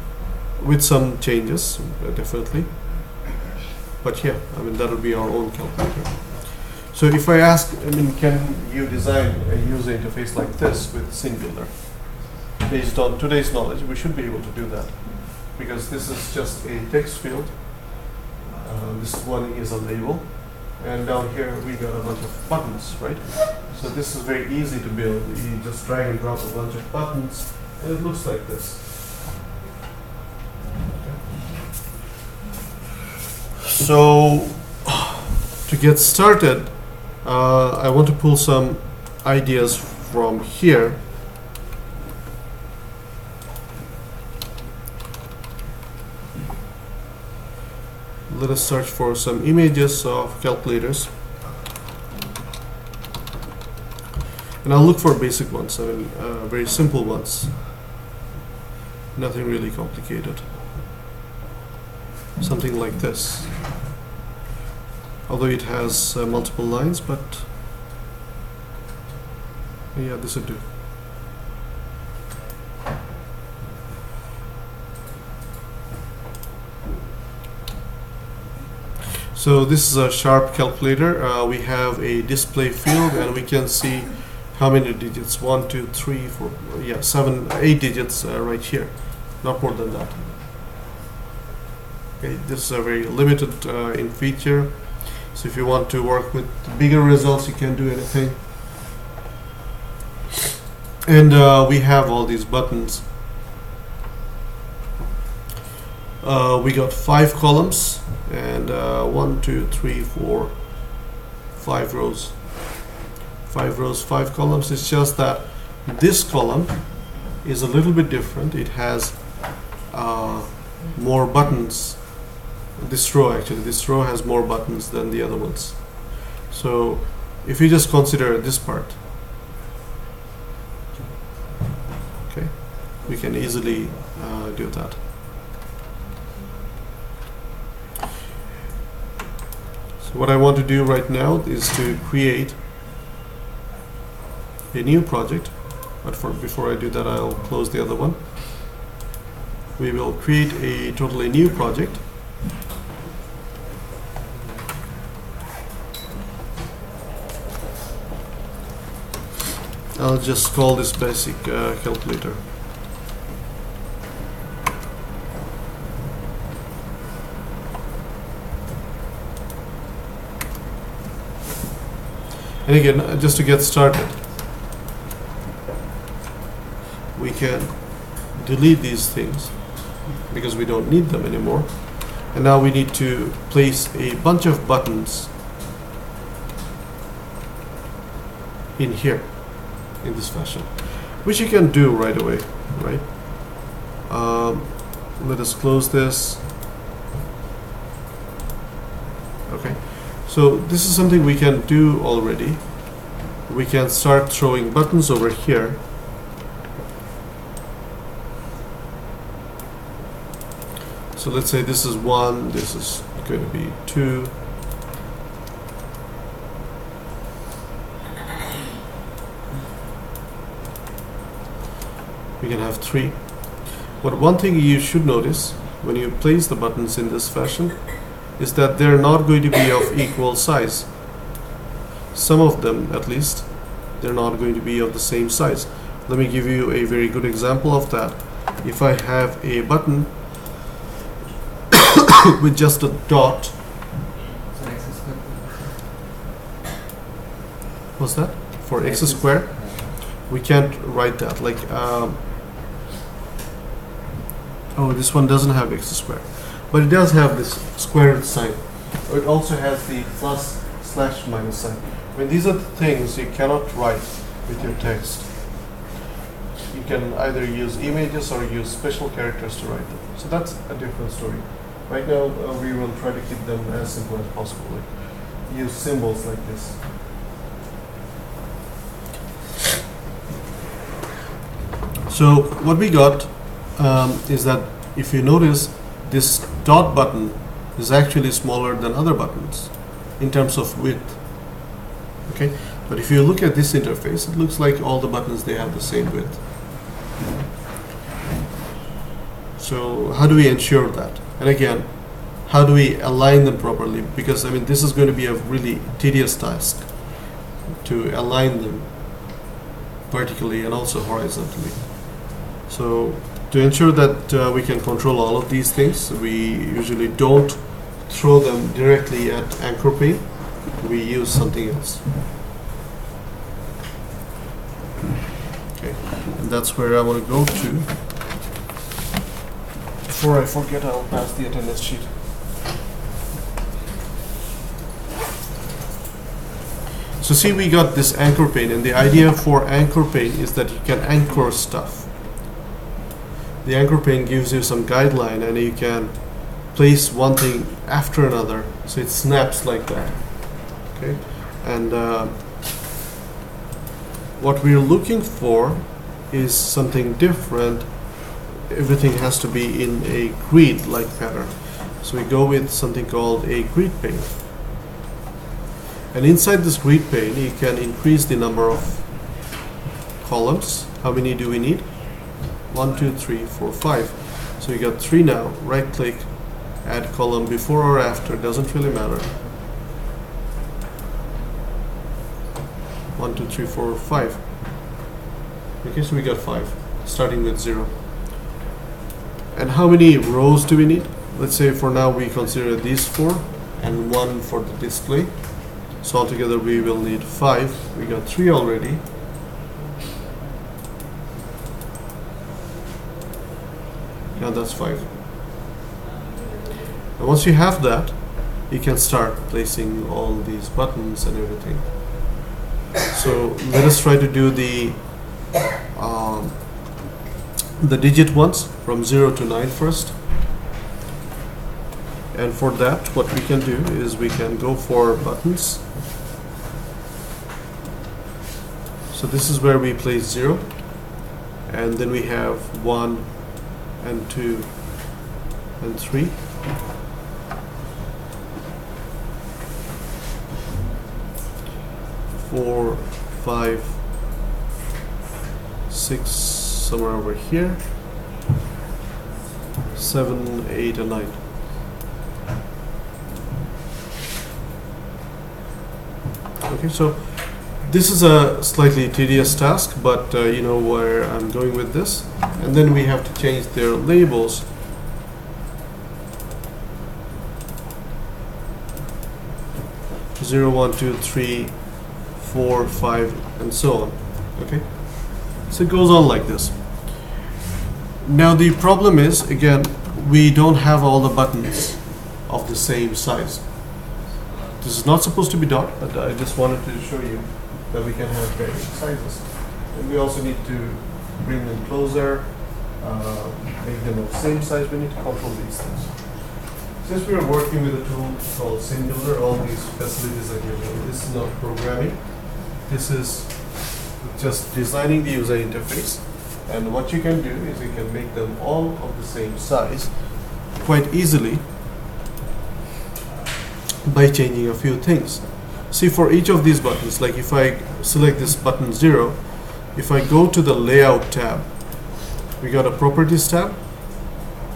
with some changes, definitely. But yeah, I mean, that will be our own calculator. So if I ask, I mean, can you design a user interface like this with SceneBuilder? Based on today's knowledge, we should be able to do that. Because this is just a text field. This one is a label. And down here, we got a bunch of buttons, right? So this is very easy to build. You just drag and drop a bunch of buttons, and it looks like this. So to get started, I want to pull some ideas from here. let us search for some images of calculators. And I'll look for basic ones, I mean, very simple ones. Nothing really complicated. Something like this. Although it has multiple lines, but yeah, this would do. So this is a Sharp calculator. We have a display field and we can see how many digits. 1, 2, 3, 4, yeah, 7, 8 digits right here. Not more than that. Okay, this is a very limited in feature. So if you want to work with bigger results, you can do anything. And we have all these buttons. We got 5 columns and 1, 2, 3, 4, 5 rows. 5 rows, 5 columns. It's just that this column is a little bit different. It has more buttons. This row has more buttons than the other ones. So if you just consider this part, okay, we can easily do that. So what I want to do right now is to create a new project, but before I do that, I'll close the other one. We will create a totally new project. I'll just call this basic calculator. And again, just to get started, we can delete these things because we don't need them anymore. And now we need to place a bunch of buttons in here, in this fashion, which you can do right away, right? Let us close this. Okay, so this is something we can do already. We can start throwing buttons over here. So let's say this is 1, this is going to be 2. We can have 3. But one thing you should notice when you place the buttons in this fashion is that they're not going to be of equal size. Some of them, at least, they're not going to be of the same size. Let me give you a very good example of that. If I have a button with just a dot. What's that? For x square? We can't write that. Like, oh, this one doesn't have x square. But it does have this squared sign. It also has the plus slash minus sign. I mean, these are the things you cannot write with your text. You can either use images or use special characters to write them. So that's a different story. Right now, we will try to keep them as simple as possible. Like, use symbols like this. So what we got is that if you notice, this dot button is actually smaller than other buttons in terms of width. Okay, but if you look at this interface, it looks like all the buttons, they have the same width. So how do we ensure that? And again, how do we align them properly? Because I mean, this is going to be a really tedious task to align them vertically and also horizontally. So to ensure that we can control all of these things, we usually don't throw them directly at anchor pane. We use something else. Okay, and that's where I want to go to. Before I forget, I'll pass the attendance sheet. So see, we got this anchor pane, and the idea for anchor pane is that you can anchor stuff. The anchor pane gives you some guideline, and you can place one thing after another, so it snaps like that. Okay, and what we're looking for is something different. Everything has to be in a grid-like pattern. So we go with something called a grid pane. And inside this grid pane, you can increase the number of columns. How many do we need? 1, 2, 3, 4, 5. So you got 3 now. Right click, add column before or after, doesn't really matter. 1, 2, 3, 4, 5. Okay, so we got 5, starting with 0. And how many rows do we need? Let's say for now we consider these 4 and 1 for the display. So altogether we will need 5. We got 3 already. Yeah, that's 5. And once you have that, you can start placing all these buttons and everything. So let us try to do the digit ones from 0 to 9 first. And for that, what we can do is we can go for buttons. So this is where we place 0, and then we have 1 and 2 and 3. Four, 5, 6, somewhere over here. 7, 8, and 9. Okay, so this is a slightly tedious task, but you know where I'm going with this. And then we have to change their labels. Zero, 1, 2, 3, 4, 5, and so on. Okay, so it goes on like this. Now the problem is, again, we don't have all the buttons of the same size. This is not supposed to be dot, but I just wanted to show you that we can have various sizes. And we also need to bring them closer, make them of the same size. We need to control these things. Since we are working with a tool called Singular, all these facilities are given. This is not programming. This is just designing the user interface. And what you can do is you can make them all of the same size quite easily by changing a few things. See, for each of these buttons, like if I select this button 0, if I go to the Layout tab, we got a Properties tab,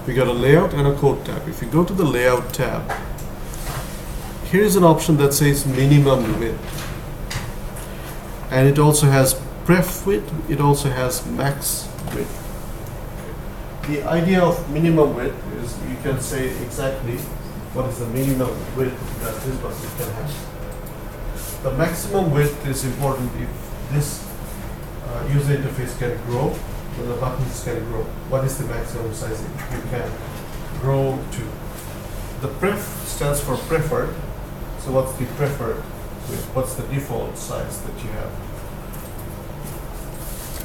we got a Layout and a Code tab. If you go to the Layout tab, here is an option that says Minimum Width. And it also has Pref Width, it also has Max Width. The idea of minimum width is you can say exactly what is the minimum width that this button can have. The maximum width is important if this user interface can grow, then the buttons can grow. What is the maximum size you can grow to? The pref stands for preferred. So what's the preferred width? What's the default size that you have?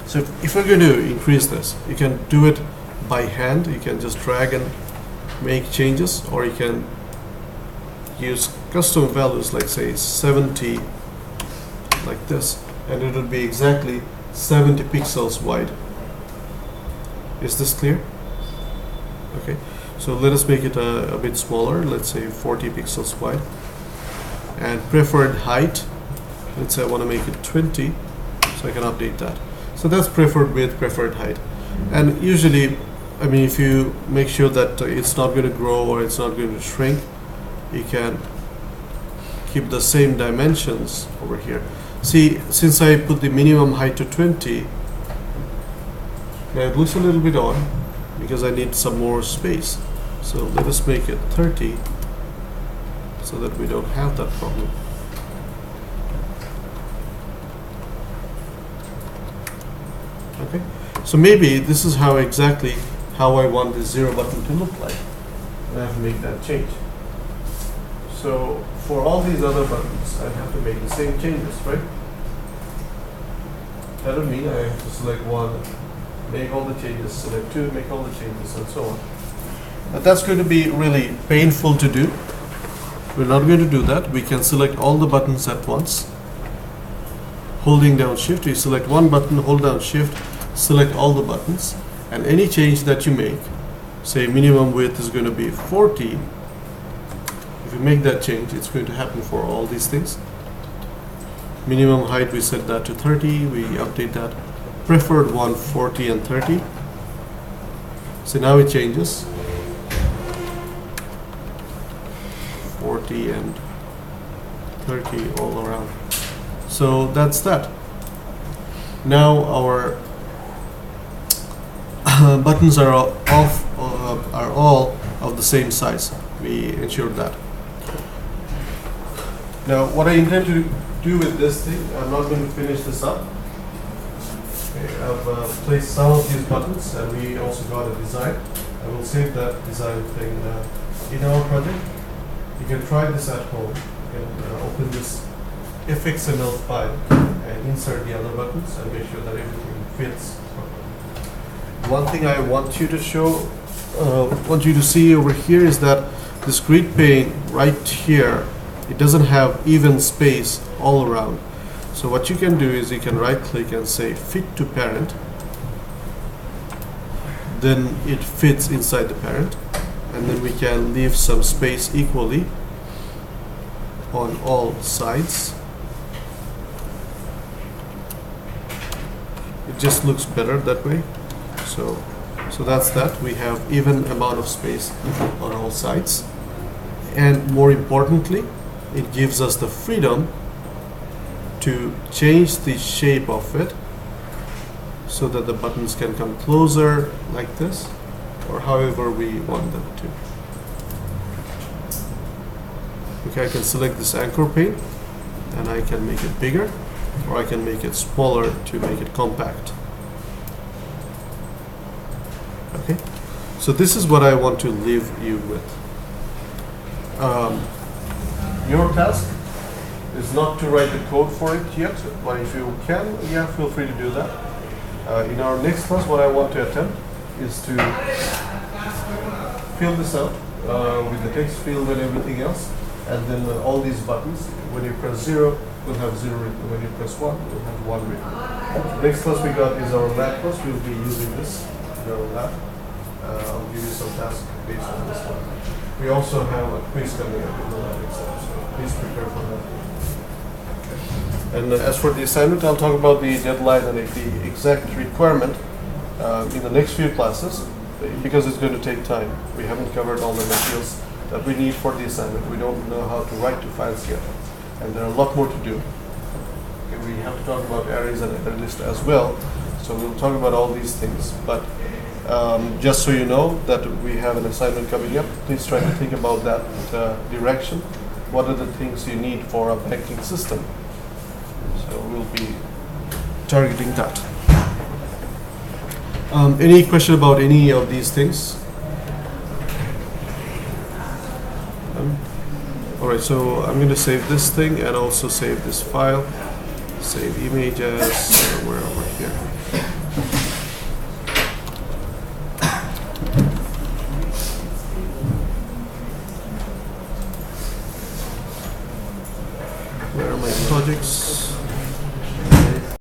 So if we're going to increase this, you can do it by hand. You can just drag and make changes, or you can use custom values like say 70 like this, and it will be exactly 70 pixels wide. Is this clear? Okay, so let us make it a bit smaller, let's say 40 pixels wide. And preferred height, let's say I want to make it 20, so I can update that. So that's preferred width, preferred height. And usually, I mean, if you make sure that it's not going to grow or it's not going to shrink, you can keep the same dimensions over here. See, since I put the minimum height to 20, now it looks a little bit odd because I need some more space. So let us make it 30 so that we don't have that problem. Okay, so maybe this is how exactly how I want this 0 button to look like, and I have to make that change. So for all these other buttons, I have to make the same changes, right? That would mean I have to select 1, make all the changes, select 2, make all the changes, and so on. That's going to be really painful to do. We're not going to do that. We can select all the buttons at once. Holding down shift, you select one button, hold down shift, select all the buttons, and any change that you make, say minimum width is going to be 40. If you make that change, it's going to happen for all these things. Minimum height, we set that to 30, we update that. Preferred one, 40 and 30. So now it changes. 40 and 30 all around. So that's that. Now our buttons are all of the same size. We ensured that. Now what I intend to do with this thing, I'm not going to finish this up. Okay, I've placed some of these buttons, and we also got a design. I will save that design thing in our project. You can try this at home. You can open this fxml file and insert the other buttons and make sure that everything fits properly. One thing I want you to show, want you to see over here is that this grid pane right here, it doesn't have even space all around. So what you can do is you can right click and say fit to parent. Then it fits inside the parent. And then we can leave some space equally on all sides. It just looks better that way. So that's that. We have even amount of space on all sides. And more importantly, it gives us the freedom to change the shape of it so that the buttons can come closer like this, or however we want them to. Okay, I can select this anchor pane and I can make it bigger, or I can make it smaller to make it compact. Okay, so this is what I want to leave you with. Your task is not to write the code for it yet, but if you can, yeah, feel free to do that. In our next class, what I want to attempt is to fill this out with the text field and everything else, and then all these buttons, when you press 0, we'll have 0 written. When you press 1, we'll have 1 written. Next class we got is our lab class. We'll be using this in our lab. I'll give you some tasks based on this one. We also have a quiz coming up in the lab exam, so please prepare for that. And as for the assignment, I'll talk about the deadline and the exact requirement in the next few classes, because it's going to take time. We haven't covered all the materials that we need for the assignment. We don't know how to write to files yet, and there are a lot more to do. Okay, we have to talk about arrays and array list as well, so we'll talk about all these things. But just so you know that we have an assignment coming up, please try to think about that direction. What are the things you need for a banking system? So we'll be targeting that. Any question about any of these things? Alright, so I'm going to save this thing and also save this file. Save images, where over here. Where are my projects?